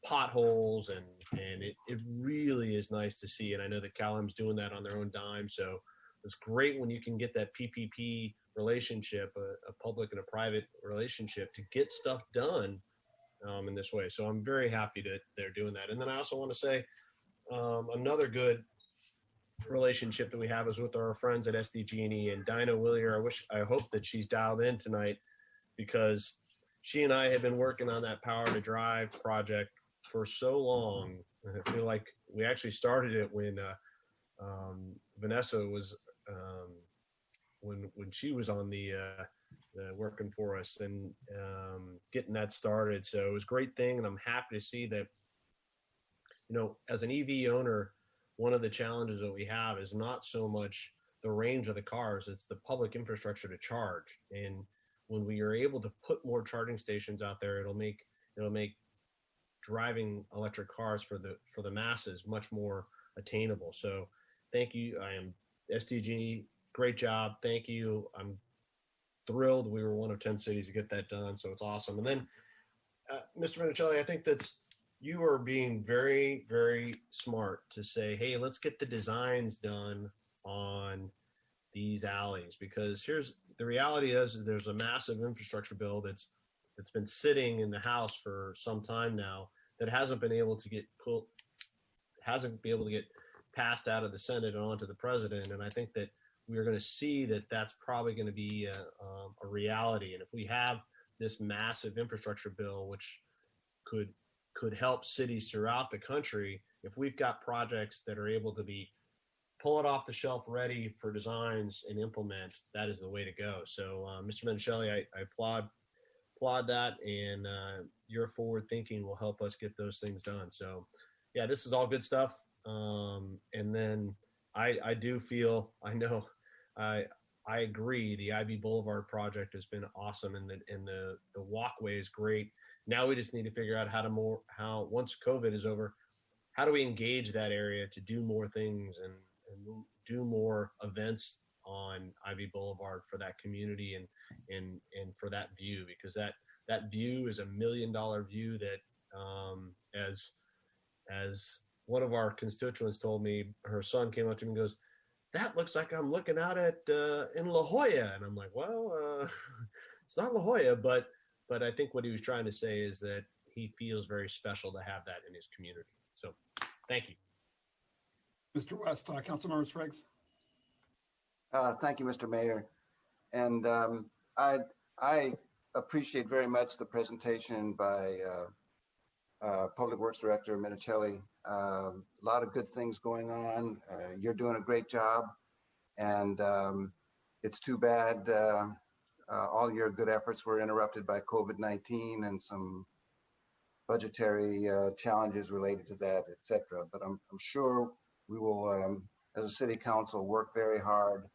S4: potholes, and it really is nice to see. And I know that Cal-Am's doing that on their own dime. So it's great when you can get that PPP relationship, a public and a private relationship, to get stuff done in this way. So I'm very happy that they're doing that. And then I also want to say another good relationship that we have is with our friends at SDG&E, and Dinah Willier. I hope that she's dialed in tonight, because she and I have been working on that Power to Drive project for so long. And I feel like we actually started it when Vanessa was when she was on the working for us and getting that started. So it was a great thing, and I'm happy to see that, as an EV owner, one of the challenges that we have is not so much the range of the cars, it's the public infrastructure to charge. And when we are able to put more charging stations out there, it'll make driving electric cars for the masses much more attainable. So thank you. I am SDG. Great job. Thank you. I'm thrilled we were one of 10 cities to get that done. So it's awesome. And then, Mr. Minicelli, I think you are being very, very smart to say, hey, let's get the designs done on these alleys, because the reality is there's a massive infrastructure bill that's been sitting in the House for some time now that hasn't been able to get passed out of the Senate and onto the president. And I think that we're going to see that that's probably going to be a reality. And if we have this massive infrastructure bill, which could help cities throughout the country, if we've got projects that are able to be pull it off the shelf ready for designs and implement, that is the way to go. So Mr. Minicelli, I applaud that, and your forward thinking will help us get those things done. So yeah, this is all good stuff. And then I do feel, I agree, the Ivy Boulevard project has been awesome, and the walkway is great. Now we just need to figure out how once COVID is over, how do we engage that area to do more things and do more events on Ivy Boulevard for that community and for that view, because that view is $1 million view that, as one of our constituents told me, her son came up to me and goes, that looks like I'm looking out at in La Jolla. And I'm like, well, it's not La Jolla, but I think what he was trying to say is that he feels very special to have that in his community. So thank you.
S1: Mr. West, Councilmember Spriggs.
S5: Thank you, Mr. Mayor. And I appreciate very much the presentation by Public Works Director Minicelli. A lot of good things going on. You're doing a great job. And it's too bad all your good efforts were interrupted by COVID-19 and some budgetary challenges related to that, et cetera. But I'm sure we will as a city council, work very hard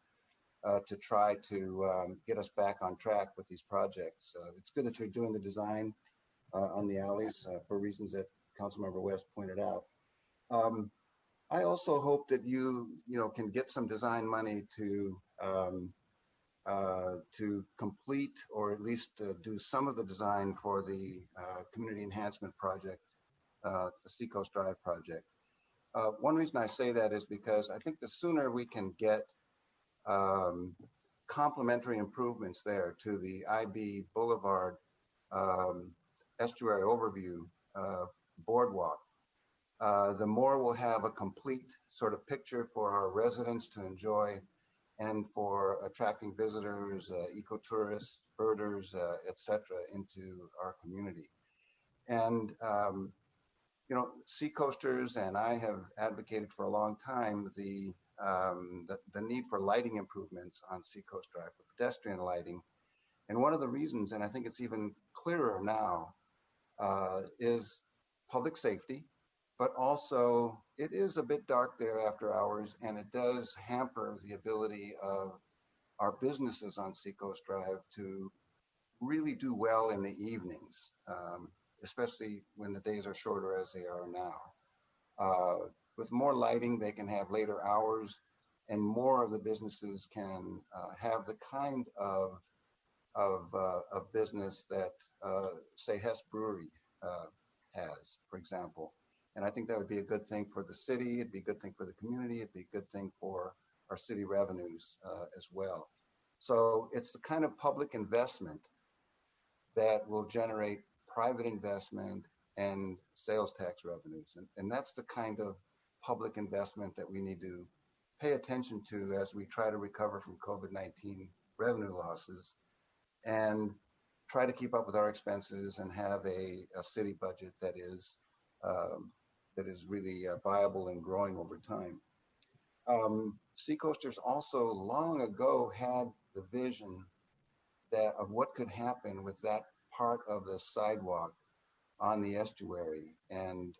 S5: to try to get us back on track with these projects. It's good that you're doing the design on the alleys for reasons that Councilmember West pointed out. I also hope that you can get some design money to complete or at least do some of the design for the community enhancement project, the Seacoast Drive project. One reason I say that is because I think the sooner we can get complementary improvements there to the IB Boulevard estuary overview boardwalk, the more we'll have a complete sort of picture for our residents to enjoy and for attracting visitors, ecotourists, birders, etc., into our community. And Seacoasters and I have advocated for a long time the need for lighting improvements on Seacoast Drive, for pedestrian lighting. And one of the reasons, and I think it's even clearer now, is public safety, but also it is a bit dark there after hours, and it does hamper the ability of our businesses on Seacoast Drive to really do well in the evenings, especially when the days are shorter as they are now. With more lighting, they can have later hours, and more of the businesses can have the kind of business that, say, Hess Brewery has, for example. And I think that would be a good thing for the city. It'd be a good thing for the community. It'd be a good thing for our city revenues as well. So it's the kind of public investment that will generate private investment and sales tax revenues. And that's the kind of public investment that we need to pay attention to as we try to recover from COVID-19 revenue losses and try to keep up with our expenses and have a city budget that is really viable and growing over time. Seacoasters also long ago had the vision of what could happen with that part of the sidewalk on the estuary, and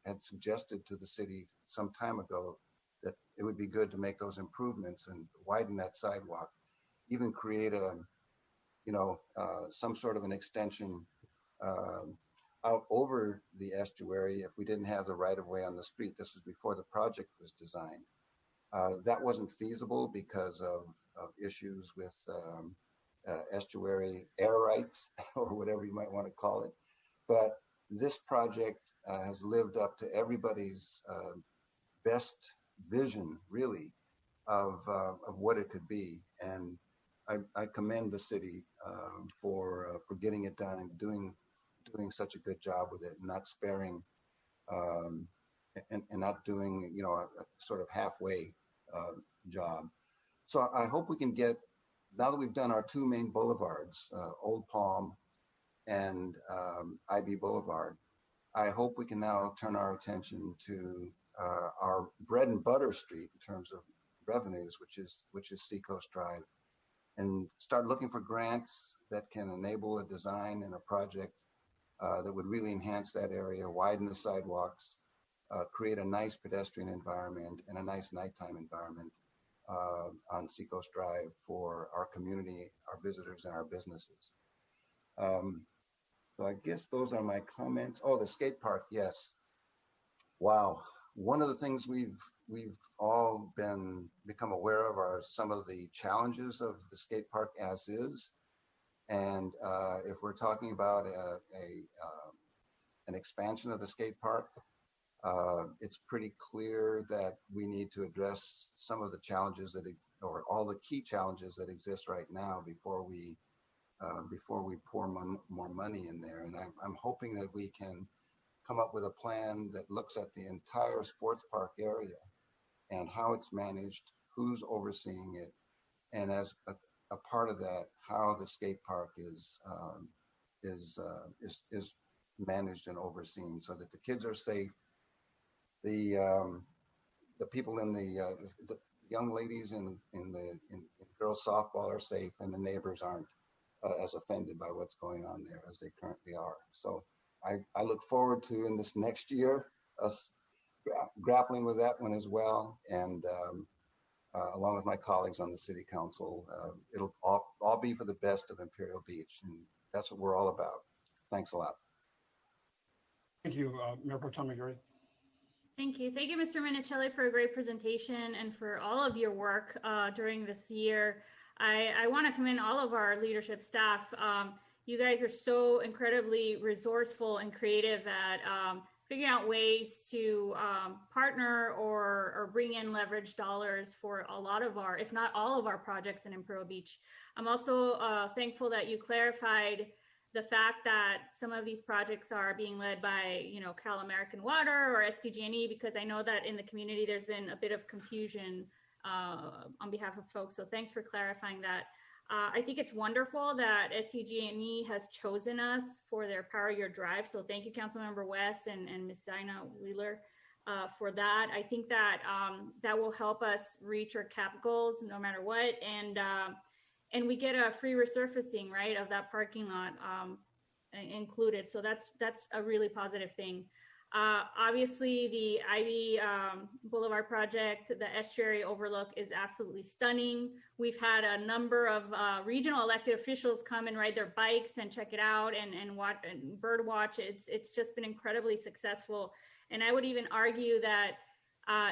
S5: had suggested to the city some time ago that it would be good to make those improvements and widen that sidewalk, even create some sort of an extension out over the estuary if we didn't have the right of way on the street. This was before the project was designed. That wasn't feasible because of issues with estuary air rights or whatever you might want to call it. But this project has lived up to everybody's best vision, really, of what it could be. And I commend the city for getting it done and doing such a good job with it, and not sparing and not doing a sort of halfway job. So I hope we can get, now that we've done our two main boulevards, Old Palm and IB Boulevard, I hope we can now turn our attention to our bread and butter street in terms of revenues, which is Seacoast Drive, and start looking for grants that can enable a design and a project that would really enhance that area, widen the sidewalks, create a nice pedestrian environment and a nice nighttime environment on Seacoast Drive for our community, our visitors, and our businesses. So I guess those are my comments. Oh, the skate park, yes. Wow. One of the things we've all become aware of are some of the challenges of the skate park as is. And if we're talking about an expansion of the skate park, it's pretty clear that we need to address some of the challenges or all the key challenges that exist right now before we pour more money in there. And I'm hoping that we can come up with a plan that looks at the entire sports park area and how it's managed, who's overseeing it, and as a part of that, how the skate park is managed and overseen, so that the kids are safe, the people in the young ladies in girls softball are safe, and the neighbors aren't as offended by what's going on there as they currently are. So I look forward to, in this next year, us grappling with that one as well. And along with my colleagues on the city council, it'll all be for the best of Imperial Beach. And that's what we're all about. Thanks a lot.
S1: Thank you, Mayor Pro Tem McGarry.
S6: Thank you. Thank you, Mr. Minicelli, for a great presentation and for all of your work during this year. I want to commend all of our leadership staff. You guys are so incredibly resourceful and creative at figuring out ways to partner or bring in leverage dollars for a lot of our, if not all of our projects in Imperial Beach. I'm also thankful that you clarified the fact that some of these projects are being led by, Cal American Water or SDG&E, because I know that in the community there's been a bit of confusion on behalf of folks. So thanks for clarifying that. I think it's wonderful that SDG&E has chosen us for their Power Your Drive. So thank you, Councilmember West and Ms. Dinah Wheeler for that. I think that that will help us reach our cap goals no matter what. And we get a free resurfacing, right, of that parking lot included. So that's a really positive thing. Obviously, the Ivy Boulevard project, the estuary overlook is absolutely stunning. We've had a number of regional elected officials come and ride their bikes and check it out and watch and bird watch. It's just been incredibly successful. And I would even argue that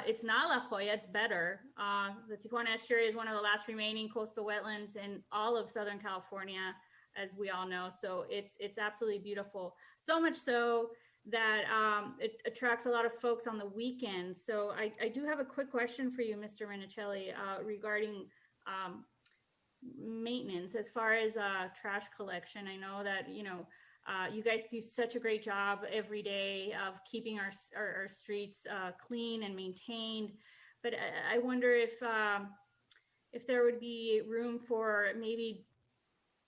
S6: it's not La Jolla, it's better. The Tijuana estuary is one of the last remaining coastal wetlands in all of Southern California, as we all know. So it's absolutely beautiful. So much so that it attracts a lot of folks on the weekends. So I do have a quick question for you, Mr. Minicelli, regarding maintenance as far as trash collection. I know that, you guys do such a great job every day of keeping our streets clean and maintained. But I wonder if there would be room for maybe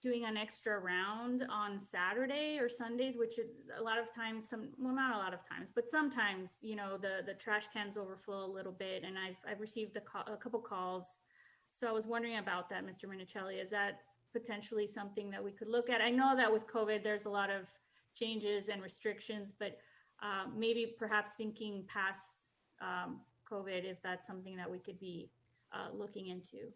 S6: doing an extra round on Saturday or Sundays, which a lot of times, not a lot of times, but sometimes, the trash cans overflow a little bit, and I've received a couple calls. So I was wondering about that, Mr. Minicelli. Is that potentially something that we could look at? I know that with COVID, there's a lot of changes and restrictions, but maybe perhaps thinking past COVID, if that's something that we could be looking into.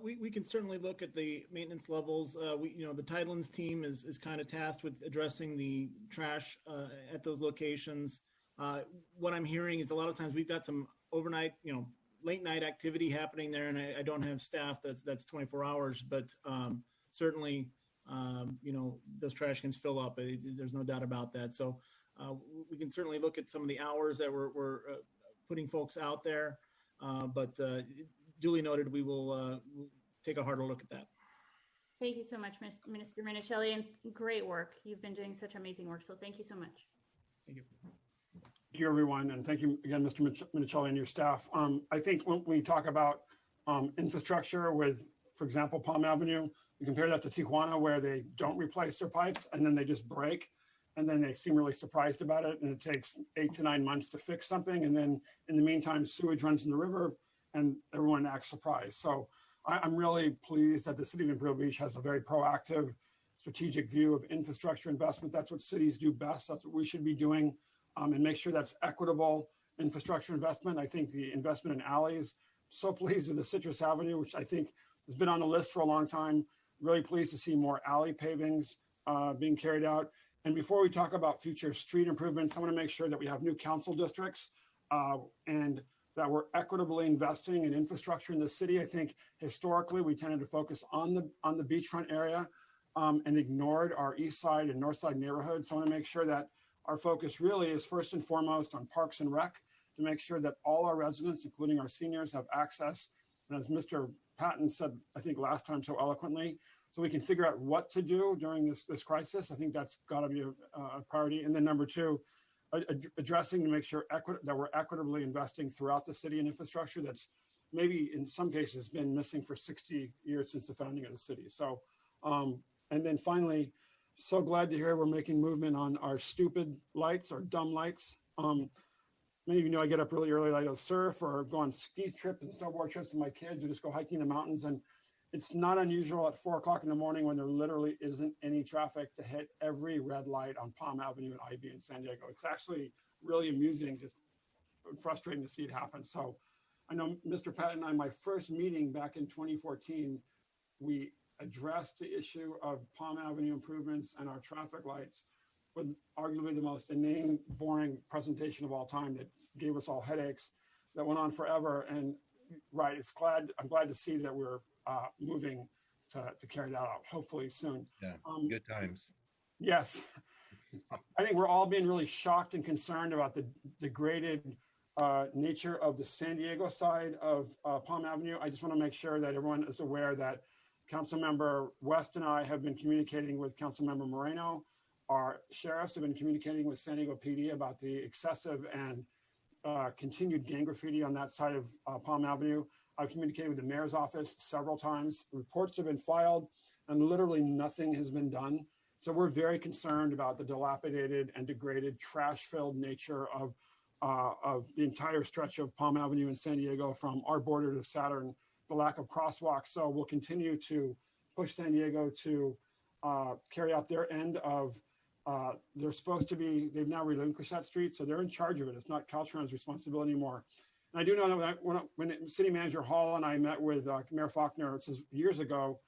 S11: We can certainly look at the maintenance levels. The Tidelands team is kind of tasked with addressing the trash at those locations. What I'm hearing is a lot of times we've got some overnight, late night activity happening there, and I don't have staff that's 24 hours, but certainly, those trash cans fill up. There's no doubt about that. So we can certainly look at some of the hours that we're putting folks out there, but duly noted, we will take a harder look at that.
S6: Thank you so much, Minister Minicelli, and great work. You've been doing such amazing work, so thank you so much.
S11: Thank you.
S1: Thank you, everyone, and thank you again, Mr. Minicelli and your staff. I think when we talk about infrastructure with, for example, Palm Avenue, you compare that to Tijuana, where they don't replace their pipes and then they just break, and then they seem really surprised about it, and it takes 8 to 9 months to fix something, and then in the meantime, sewage runs in the river, and everyone acts surprised. So I'm really pleased that the city of Imperial Beach has a very proactive, strategic view of infrastructure investment. That's what cities do best. That's what we should be doing, and make sure that's equitable infrastructure investment. I think the investment in alleys, so pleased with the Citrus Avenue, which I think has been on the list for a long time. Really pleased to see more alley pavings being carried out. And before we talk about future street improvements, I want to make sure that we have new council districts and that we're equitably investing in infrastructure in the city. I think historically we tended to focus on the beachfront area and ignored our east side and north side neighborhoods. So I want to make sure that our focus really is first and foremost on Parks and Rec, to make sure that all our residents, including our seniors, have access. And as Mr. Patton said, I think last time so eloquently, so we can figure out what to do during this crisis. I think that's got to be a priority. And then number two, addressing to make sure that we're equitably investing throughout the city in infrastructure that's maybe in some cases been missing for 60 years since the founding of the city. So, and then finally, so glad to hear we're making movement on our stupid lights or dumb lights. Many of you know I get up really early, I go surf or go on ski trips and snowboard trips with my kids, or just go hiking in the mountains. And it's not unusual at 4 o'clock in the morning, when there literally isn't any traffic, to hit every red light on Palm Avenue and Ivy in San Diego. It's actually really amusing. Just frustrating to see it happen. So I know Mr. Pat and I, my first meeting back in 2014, we addressed the issue of Palm Avenue improvements and our traffic lights with arguably the most inane, boring presentation of all time that gave us all headaches that went on forever. And right, I'm glad to see that we're moving to carry that out, hopefully soon.
S3: Yeah, good times.
S1: Yes. I think we're all being really shocked and concerned about the degraded nature of the San Diego side of Palm Avenue. I just want to make sure that everyone is aware that Councilmember West and I have been communicating with Councilmember Moreno. Our sheriffs have been communicating with San Diego PD about the excessive and continued gang graffiti on that side of Palm Avenue. I've communicated with the mayor's office several times. Reports have been filed and literally nothing has been done. So we're very concerned about the dilapidated and degraded, trash-filled nature of the entire stretch of Palm Avenue in San Diego, from our border to Saturn, the lack of crosswalks. So we'll continue to push San Diego to carry out their end of, they're supposed to be, they've now relinquished that street, so they're in charge of it. It's not Caltrans' responsibility anymore. And I do know that when City Manager Hall and I met with Mayor Faulkner, this is years ago,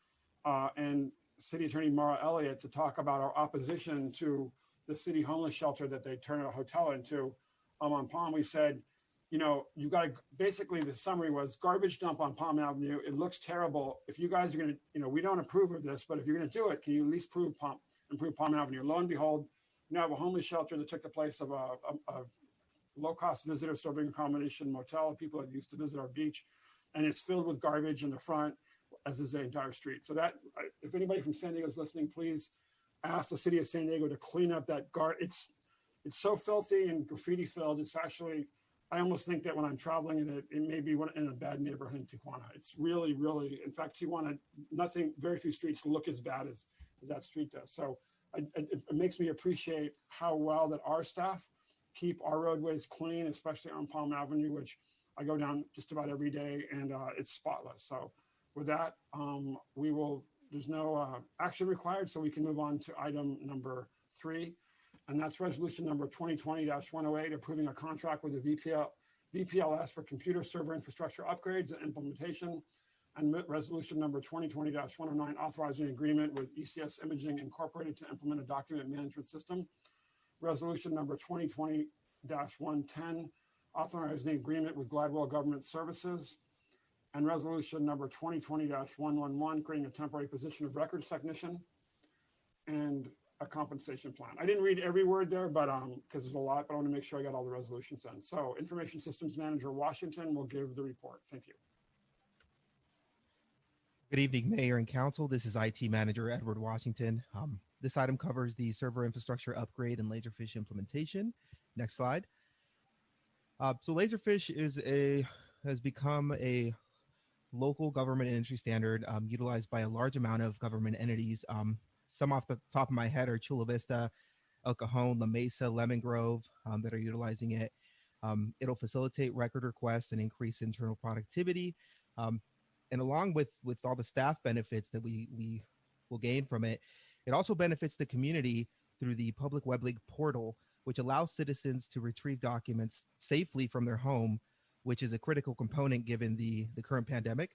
S1: and City Attorney Mara Elliott to talk about our opposition to the city homeless shelter that they turned a hotel into on Palm, we said, you know, you got to, basically the summary was garbage dump on Palm Avenue. It looks terrible. If you guys are going to, you know, we don't approve of this, but if you're going to do it, can you at least improve Palm Avenue? Lo and behold, you now have a homeless shelter that took the place of a low-cost visitor serving accommodation motel. People that used to visit our beach, and it's filled with garbage in the front, as is the entire street. So that, if anybody from San Diego is listening, please ask the city of San Diego to clean up that It's so filthy and graffiti filled. It's actually, I almost think that when I'm traveling in it, it may be in a bad neighborhood in Tijuana. It's really, really, in fact, Tijuana, very few streets look as bad as that street does. So it makes me appreciate how well that our staff keep our roadways clean, especially on Palm Avenue, which I go down just about every day, and it's spotless. So with that, there's no action required, so we can move on to item number 3. And that's resolution number 2020-108, approving a contract with the VPLS for computer server infrastructure upgrades and implementation. And resolution number 2020-109, authorizing an agreement with ECS Imaging Incorporated to implement a document management system. Resolution number 2020-110, authorizing an agreement with Gladwell Government Services. And resolution number 2020-111, creating a temporary position of records technician and a compensation plan. I didn't read every word there, but because there's a lot, but I want to make sure I got all the resolutions in. So Information Systems Manager Washington will give the report. Thank you.
S12: Good evening, Mayor and Council. This is IT Manager Edward Washington. This item covers the server infrastructure upgrade and Laserfish implementation. Next slide. So Laserfish has become a local government industry standard utilized by a large amount of government entities. Some off the top of my head are Chula Vista, El Cajon, La Mesa, Lemon Grove that are utilizing it. It'll facilitate record requests and increase internal productivity. And along with all the staff benefits that we will gain from it, it also benefits the community through the Public Web Link portal, which allows citizens to retrieve documents safely from their home, which is a critical component given the current pandemic.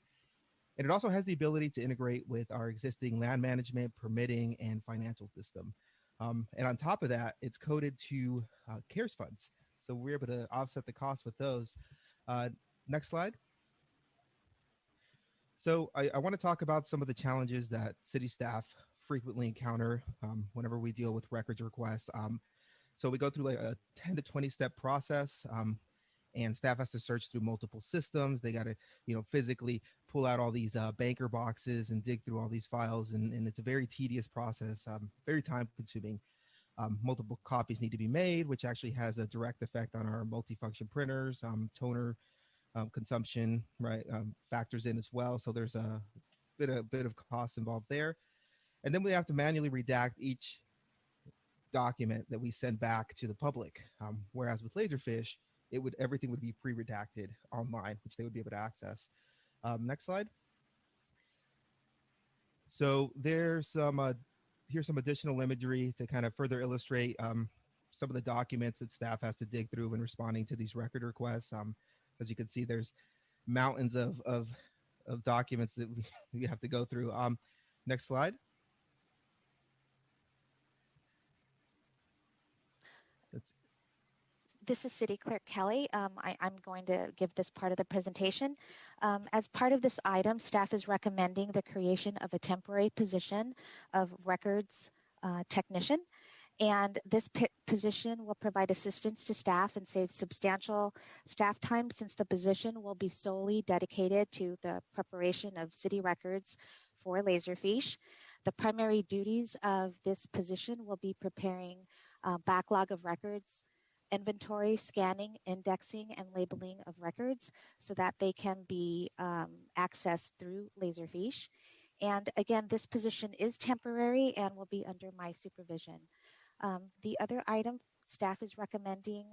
S12: And it also has the ability to integrate with our existing land management, permitting, and financial system. And on top of that, it's coded to CARES funds. So we're able to offset the cost with those. Next slide. So I want to talk about some of the challenges that city staff frequently encounter whenever we deal with records requests. So we go through like a 10 to 20 step process, and staff has to search through multiple systems. They got to, physically pull out all these banker boxes and dig through all these files, and it's a very tedious process, very time consuming. Multiple copies need to be made, which actually has a direct effect on our multifunction printers, toner consumption, right, factors in as well. So there's a bit of cost involved there. And then we have to manually redact each document that we send back to the public. Whereas with Laserfish, everything would be pre-redacted online, which they would be able to access. Next slide. So here's some additional imagery to kind of further illustrate some of the documents that staff has to dig through when responding to these record requests. As you can see, there's mountains of documents that we have to go through. Next slide.
S2: This is City Clerk Kelly. I'm going to give this part of the presentation. As part of this item, staff is recommending the creation of a temporary position of records technician. And this position will provide assistance to staff and save substantial staff time, since the position will be solely dedicated to the preparation of city records for Laserfish. The primary duties of this position will be preparing a backlog of records, inventory, scanning, indexing, and labeling of records so that they can be accessed through Laserfish. And again, this position is temporary and will be under my supervision. The other item staff is recommending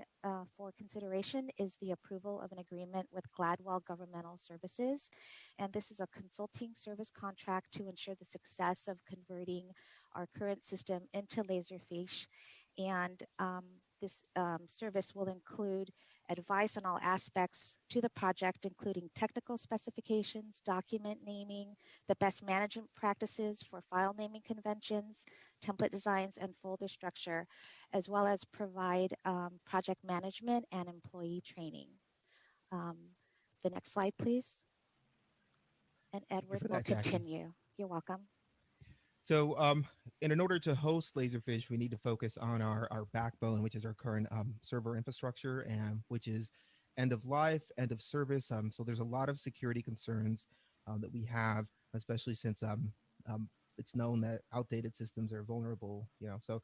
S2: for consideration is the approval of an agreement with Gladwell Governmental Services. And this is a consulting service contract to ensure the success of converting our current system into Laserfish. And this service will include advice on all aspects to the project, including technical specifications, document naming, the best management practices for file naming conventions, template designs, and folder structure, as well as provide project management and employee training. The next slide, please. And Edward will continue. You're welcome.
S12: So in order to host Laserfish, we need to focus on our backbone, which is our current server infrastructure, and which is end of life, end of service. So there's a lot of security concerns that we have, especially since it's known that outdated systems are vulnerable. So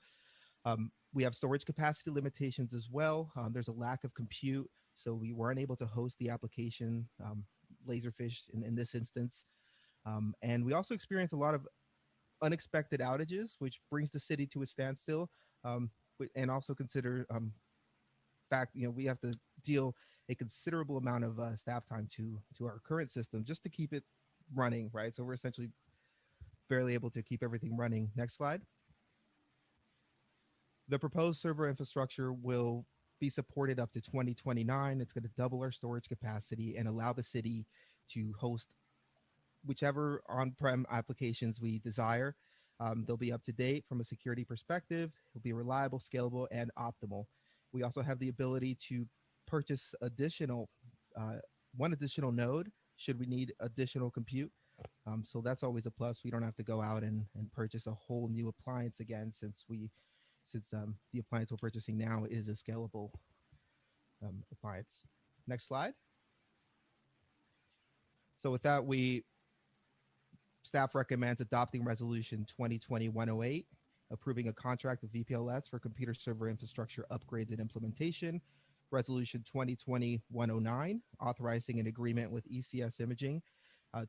S12: we have storage capacity limitations as well. There's a lack of compute, so we weren't able to host the application Laserfish in this instance. And we also experience a lot of unexpected outages, which brings the city to a standstill, and also consider we have to deal a considerable amount of staff time to our current system just to keep it running, right? So we're essentially barely able to keep everything running. Next slide. The proposed server infrastructure will be supported up to 2029. It's going to double our storage capacity and allow the city to host whichever on-prem applications we desire. They'll be up to date from a security perspective. It'll be reliable, scalable, and optimal. We also have the ability to purchase one additional node should we need additional compute. So that's always a plus. We don't have to go out and purchase a whole new appliance again, since the appliance we're purchasing now is a scalable appliance. Next slide. So with that, staff recommends adopting Resolution 2020-108, approving a contract with VPLS for computer server infrastructure upgrades and implementation. Resolution 2020-109, authorizing an agreement with ECS Imaging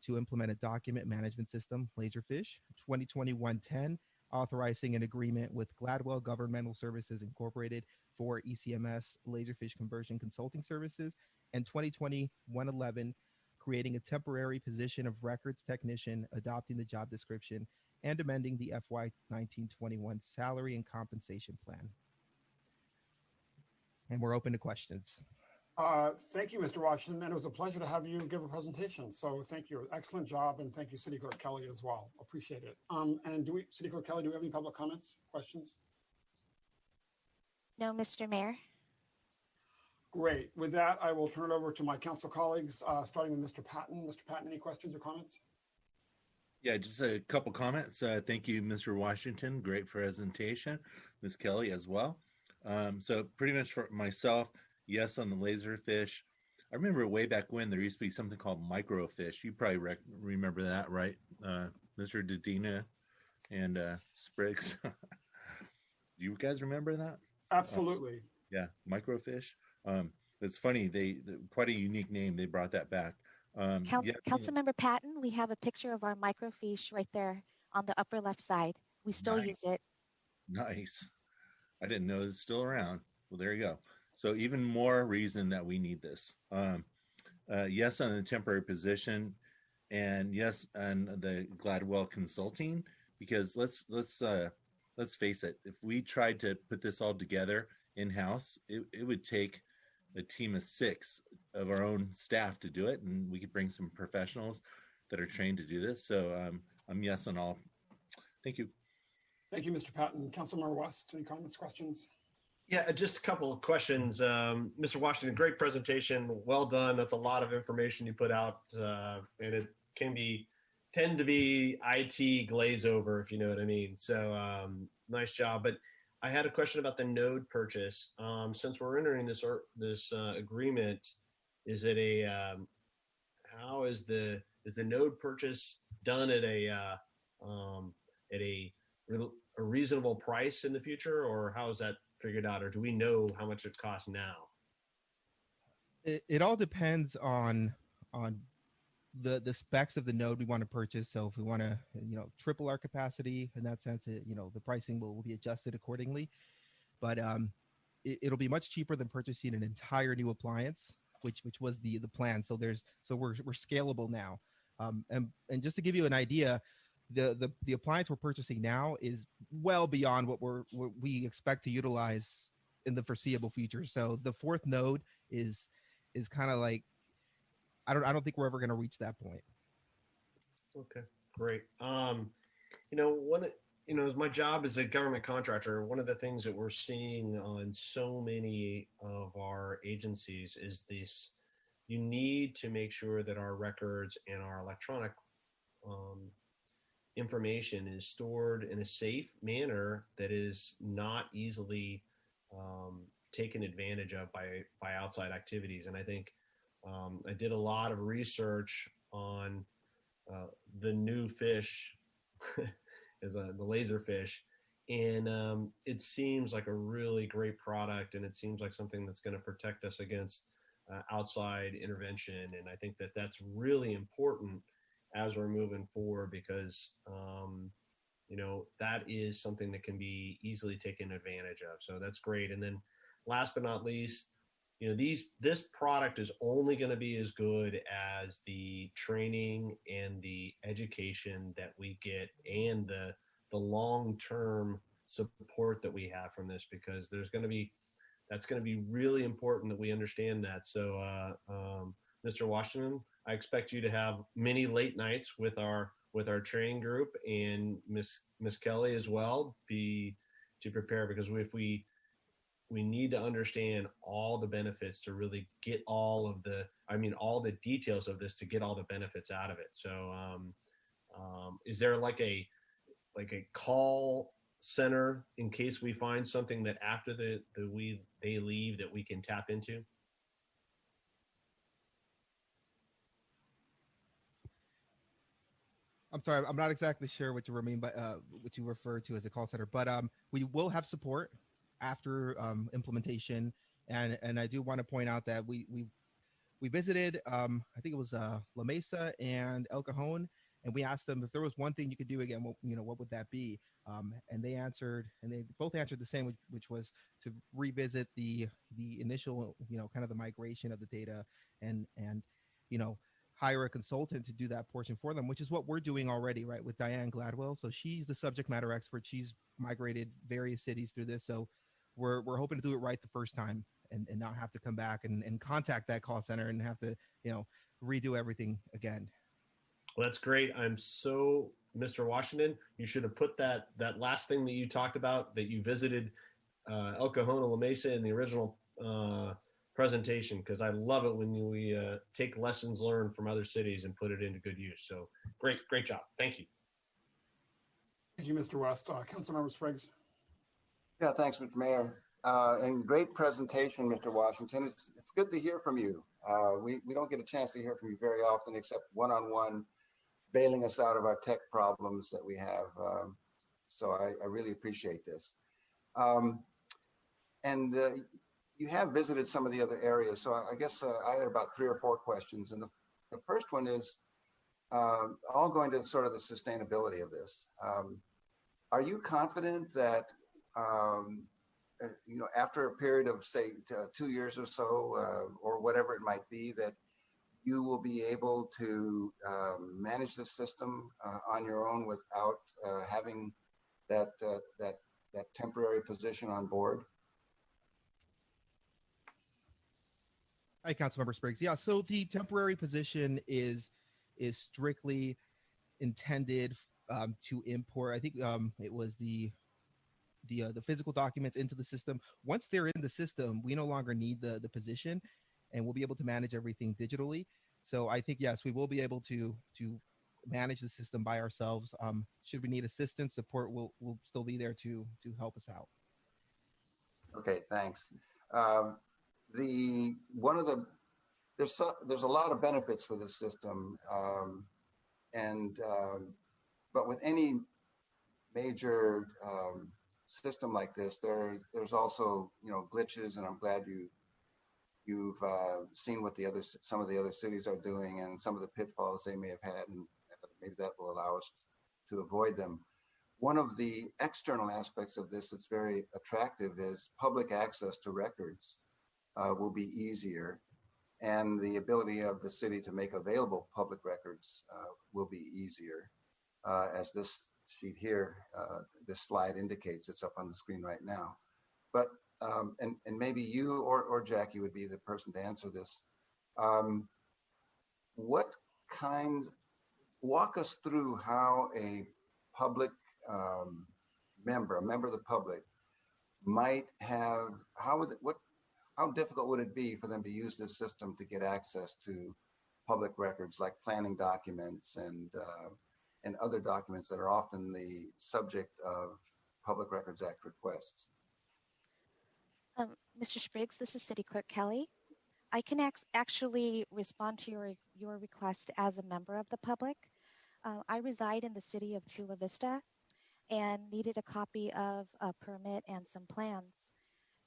S12: to implement a document management system, Laserfish. 2020-110, authorizing an agreement with Gladwell Governmental Services Incorporated for ECMS Laserfish conversion consulting services. And 2020-111, creating a temporary position of records technician, adopting the job description, and amending the FY 1921 salary and compensation plan. And we're open to questions.
S1: Thank you, Mr. Washington, and it was a pleasure to have you give a presentation. So thank you. Excellent job, and thank you, City Clerk Kelly, as well. Appreciate it. And City Clerk Kelly, do we have any public comments, questions?
S2: No, Mr. Mayor.
S1: Great. With that, I will turn it over to my council colleagues, starting with Mr. Patton. Mr. Patton, any questions or comments?
S3: Yeah, just a couple comments. Thank you, Mr. Washington. Great presentation. Ms. Kelly as well. So pretty much for myself, yes, on the Laserfish. I remember way back when there used to be something called microfish. You probably remember that, right? Mr. Dedina and Spriggs. Do you guys remember that?
S1: Absolutely.
S3: Yeah, microfish. It's funny, they quite a unique name. They brought that back.
S2: Councilmember Patton, we have a picture of our microfiche right there on the upper left side. We still use it.
S3: Nice. I didn't know it's still around. Well, there you go. So even more reason that we need this. Yes, on the temporary position, and yes, on the Gladwell Consulting, because let's let's face it, if we tried to put this all together in-house, it would take a team of 6 of our own staff to do it, and we could bring some professionals that are trained to do this. So I'm yes on all. Thank you.
S1: Thank you, Mr. Patton. Councilmember West, any comments, questions?
S4: Yeah, just a couple of questions. Mr. Washington, great presentation. Well done. That's a lot of information you put out, and it can tend to be IT glaze over, if you know what I mean. So nice job. But I had a question about the node purchase. Since we're entering this agreement, is it how is the node purchase done at a reasonable price in the future, or how is that figured out, or do we know how much it costs now?
S12: It all depends on the specs of the node we want to purchase. So if we want to, triple our capacity in that sense, the pricing will be adjusted accordingly. But it'll be much cheaper than purchasing an entire new appliance, which was the plan. So we're scalable now. And just to give you an idea, the appliance we're purchasing now is well beyond what we expect to utilize in the foreseeable future. So the 4th node is kind of like, I don't think we're ever going to reach that point.
S4: Okay, great. As my job as a government contractor, one of the things that we're seeing on so many of our agencies is this: you need to make sure that our records and our electronic information is stored in a safe manner that is not easily taken advantage of by outside activities. And I think I did a lot of research on the new fish, the laserfish, and it seems like a really great product, and it seems like something that's going to protect us against outside intervention. And I think that that's really important as we're moving forward, because that is something that can be easily taken advantage of. So that's great. And then last but not least, this product is only going to be as good as the training and the education that we get, and the long-term support that we have from this, because that's going to be really important that we understand that. So Mr. Washington, I expect you to have many late nights with our training group, and Miss Kelly as well, to prepare, because if we need to understand all the benefits to really get all the details of this, to get all the benefits out of it. So is there like a call center in case we find something that after they leave that we can tap into?
S12: I'm sorry, I'm not exactly sure what you mean by what you refer to as a call center, but we will have support after implementation, and I do want to point out that we visited I think it was La Mesa and El Cajon, and we asked them if there was one thing you could do again, what would that be? And they both answered the same, which was to revisit the initial kind of the migration of the data, and hire a consultant to do that portion for them, which is what we're doing already, right, with Diane Gladwell. So she's the subject matter expert. She's migrated various cities through this. So we're hoping to do it right the first time, and not have to come back and contact that call center and have to, redo everything again.
S4: Well, that's great. Mr. Washington, you should have put that last thing that you talked about, that you visited El Cajon and La Mesa in the original presentation, because I love it when we take lessons learned from other cities and put it into good use. So great job. Thank you.
S1: Thank you, Mr. West. Councilmember Spriggs.
S5: Yeah, thanks, Mr. Mayor. And great presentation, Mr. Washington. It's good to hear from you. We don't get a chance to hear from you very often, except one-on-one, bailing us out of our tech problems that we have. So I really appreciate this. And you have visited some of the other areas. So I guess I had about 3 or 4 questions. And the first one is all going to sort of the sustainability of this. Are you confident that, after a period of, say, 2 years or so, or whatever it might be, that you will be able to manage the system on your own without having that that temporary position on board?
S12: Hi, Councilmember Spriggs. Yeah, so the temporary position is strictly intended to import. I think it was the physical documents into the system. Once they're in the system, we no longer need the position, and we'll be able to manage everything digitally. So I think yes, we will be able to manage the system by ourselves. Should we need assistance, support will still be there to help us out.
S5: Okay, thanks. There's a lot of benefits for this system, but with any major system like this, there's also glitches, and I'm glad you've seen what some of the other cities are doing and some of the pitfalls they may have had, and maybe that will allow us to avoid them. One of the external aspects of this that's very attractive is public access to records will be easier, and the ability of the city to make available public records will be easier, as this sheet here, this slide indicates. It's up on the screen right now. But and maybe you or Jackie would be the person to answer this. Walk us through how a public a member of the public might have, how difficult would it be for them to use this system to get access to public records like planning documents and other documents that are often the subject of Public Records Act requests?
S2: Mr. Spriggs, this is City Clerk Kelly. I can actually respond to your request as a member of the public. I reside in the city of Chula Vista and needed a copy of a permit and some plans.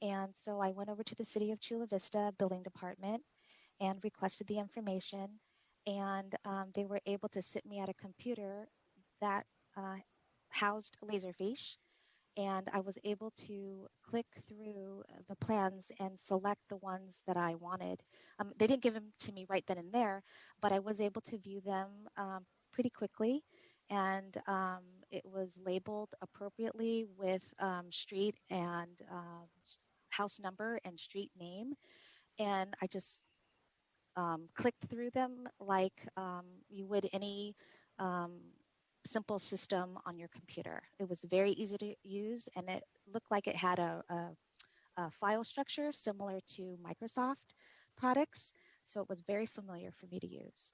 S2: And so I went over to the city of Chula Vista building department and requested the information, and they were able to sit me at a computer that housed Laserfish, and I was able to click through the plans and select the ones that I wanted. They didn't give them to me right then and there, but I was able to view them pretty quickly, and it was labeled appropriately with street and house number and street name, and I just clicked through them like you would any simple system on your computer. It was very easy to use, and it looked like it had a file structure similar to Microsoft products, so it was very familiar for me to use.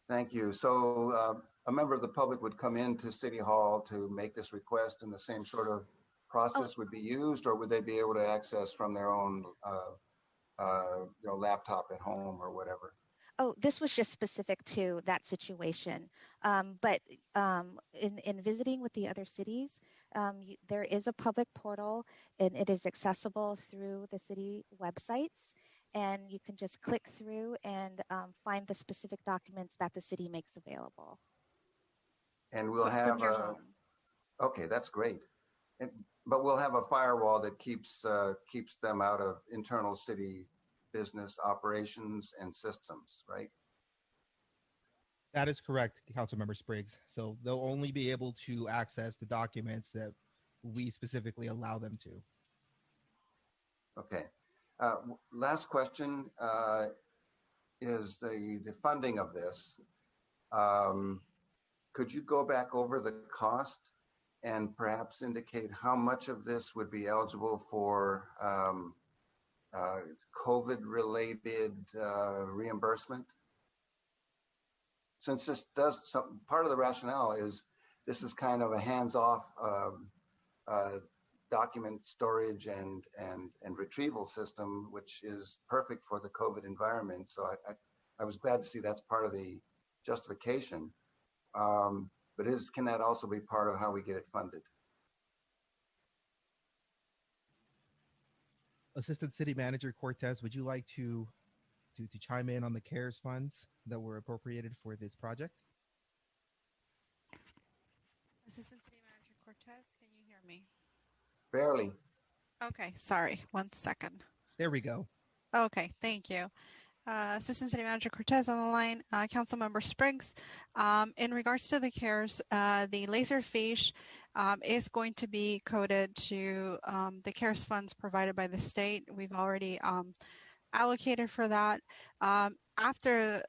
S5: Thank you. So a member of the public would come into City Hall to make this request, and the same sort of process would be used, or would they be able to access from their own laptop at home or whatever?
S2: Oh, this was just specific to that situation. But in visiting with the other cities, there is a public portal, and it is accessible through the city websites. And you can just click through and find the specific documents that the city makes available.
S5: And we'll have okay, that's great. But we'll have a firewall that keeps them out of internal city business operations and systems, right?
S12: That is correct, Councilmember Spriggs. So they'll only be able to access the documents that we specifically allow them to.
S5: Okay. Last question is the funding of this. Could you go back over the cost and perhaps indicate how much of this would be eligible for COVID-related reimbursement? Since this does part of the rationale is this is kind of a hands-off document storage and retrieval system, which is perfect for the COVID environment. So I was glad to see that's part of the justification. But can that also be part of how we get it funded?
S12: Assistant City Manager Cortez, would you like to chime in on the CARES funds that were appropriated for this project?
S13: Assistant City Manager Cortez, can you hear me?
S5: Barely.
S13: Okay, sorry, 1 second.
S12: There we go.
S13: Okay, thank you. Assistant City Manager Cortez on the line, Councilmember Spriggs. In regards to the CARES, the Laserfish is going to be coded to the CARES funds provided by the state. We've already allocated for that. After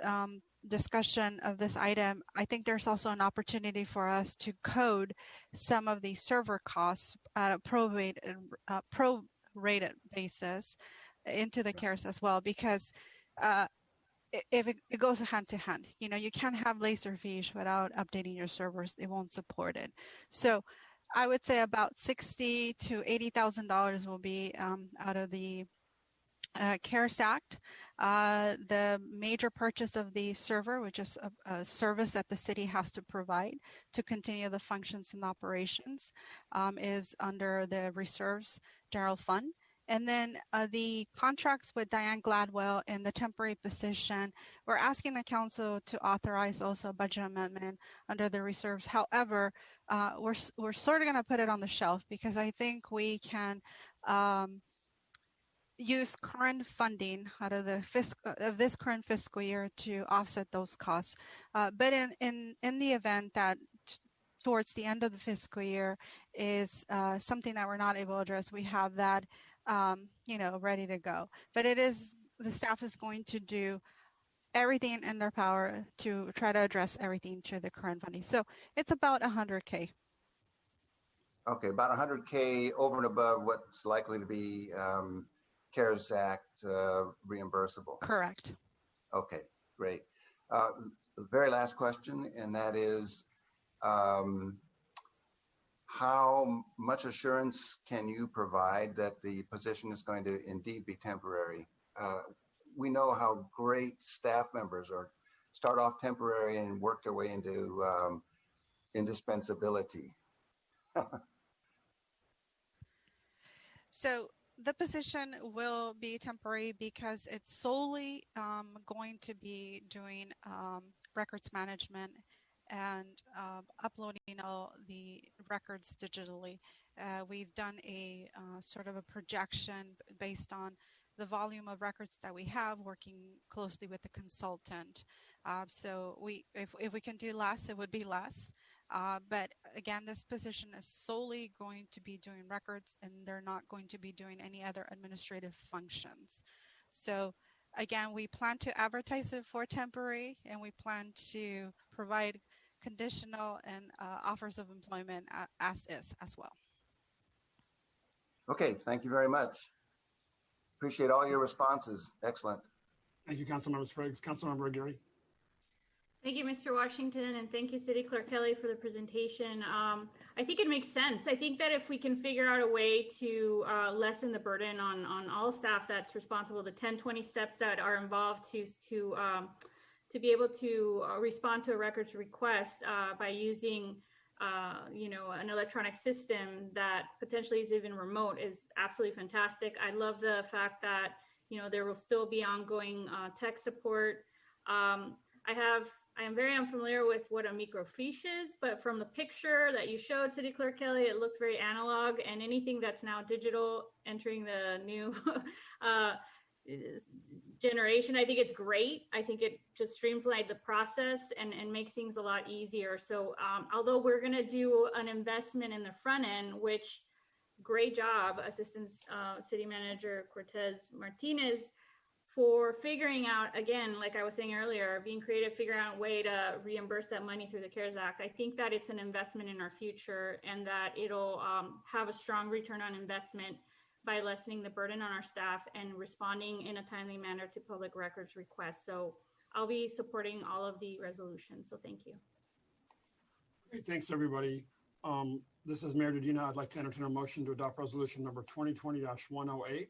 S13: discussion of this item, I think there's also an opportunity for us to code some of the server costs at a prorated basis into the CARES as well, because if it goes hand to hand, you know, you can't have Laserfish without updating your servers; it won't support it. So, I would say about $60,000 to $80,000 will be out of the CARES Act. The major purchase of the server, which is a service that the city has to provide to continue the functions and operations, is under the Reserves General Fund. And then the contracts with Diane Gladwell in the temporary position, we're asking the council to authorize also a budget amendment under the reserves. However, we're sort of going to put it on the shelf because I think we can use current funding out of the this current fiscal year to offset those costs. But in the event that towards the end of the fiscal year is something that we're not able to address, we have that ready to go. But the staff is going to do everything in their power to try to address everything to the current funding. So it's about $100K.
S5: Okay, about $100K over and above what's likely to be CARES Act reimbursable.
S13: Correct.
S5: Okay, great. The very last question, and that is, how much assurance can you provide that the position is going to indeed be temporary? We know how great staff members start off temporary and work their way into indispensability.
S13: So the position will be temporary because it's solely going to be doing records management and uploading all the records digitally. We've done a sort of a projection based on the volume of records that we have, working closely with the consultant. So if we can do less, it would be less. But again, this position is solely going to be doing records, and they're not going to be doing any other administrative functions. So again, we plan to advertise it for temporary, and we plan to provide conditional and offers of employment as is as well.
S5: Okay, thank you very much. Appreciate all your responses. Excellent.
S1: Thank you, Councilmember Spriggs. Councilmember Aguirre.
S6: Thank you, Mr. Washington, and thank you, City Clerk Kelly, for the presentation. I think it makes sense. I think that if we can figure out a way to lessen the burden on all staff that's responsible, the 10, 20 steps that are involved to be able to respond to a records request by using an electronic system that potentially is even remote is absolutely fantastic. I love the fact that there will still be ongoing tech support. I am very unfamiliar with what a microfiche is, but from the picture that you showed, City Clerk Kelly, it looks very analog, and anything that's now digital entering the new generation, I think it's great. I think it just streamlines the process and makes things a lot easier. So although we're going to do an investment in the front end, which great job, Assistant City Manager Cortez Martinez, for figuring out, again, like I was saying earlier, being creative, figuring out a way to reimburse that money through the CARES Act. I think that it's an investment in our future and that it'll have a strong return on investment by lessening the burden on our staff and responding in a timely manner to public records requests. So I'll be supporting all of the resolutions. So thank you.
S1: Great, thanks, everybody. This is Mayor Dedina. I'd like to entertain a motion to adopt resolution number 2020-108,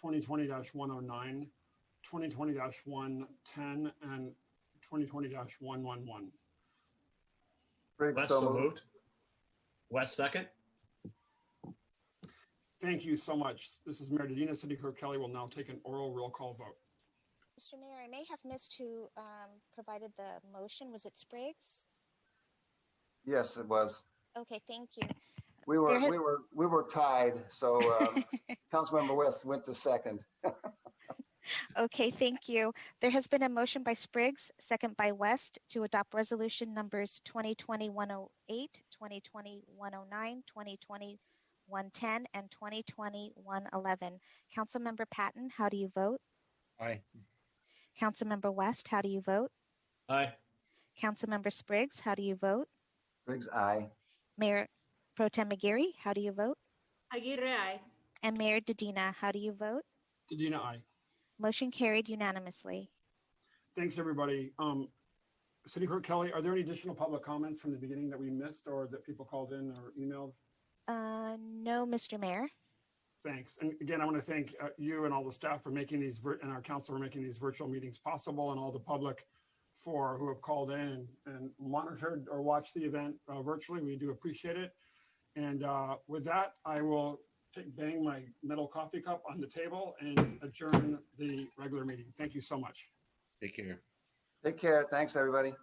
S1: 2020-109, 2020-110, and 2020-111.
S14: West so moved. West second.
S1: Thank you so much. This is Mayor Dedina. City Clerk Kelly will now take an oral roll call vote.
S2: Mr. Mayor, I may have missed who provided the motion. Was it Spriggs?
S5: Yes, it was.
S2: Okay, thank you.
S5: We were tied, so Councilmember West went to second.
S2: Okay, thank you. There has been a motion by Spriggs, second by West, to adopt resolution numbers 2020-108, 2020-109, 2020-110, and 2020-111. Councilmember Patton, how do you vote?
S3: Aye.
S2: Councilmember West, how do you vote?
S14: Aye.
S2: Councilmember Spriggs, how do you vote?
S5: Briggs, aye.
S2: Mayor Pro Tem Aguirre, how do you vote?
S6: Aguirre, aye.
S2: And Mayor Dedina, how do you vote?
S1: Dedina, aye.
S2: Motion carried unanimously.
S1: Thanks, everybody. City Clerk Kelly, are there any additional public comments from the beginning that we missed or that people called in or emailed?
S2: No, Mr. Mayor.
S1: Thanks. And again, I want to thank you and all the staff for making these and our council for making these virtual meetings possible, and all the public for who have called in and monitored or watched the event virtually. We do appreciate it. And with that, I will bang my metal coffee cup on the table and adjourn the regular meeting. Thank you so much.
S3: Take care.
S5: Take care. Thanks, everybody.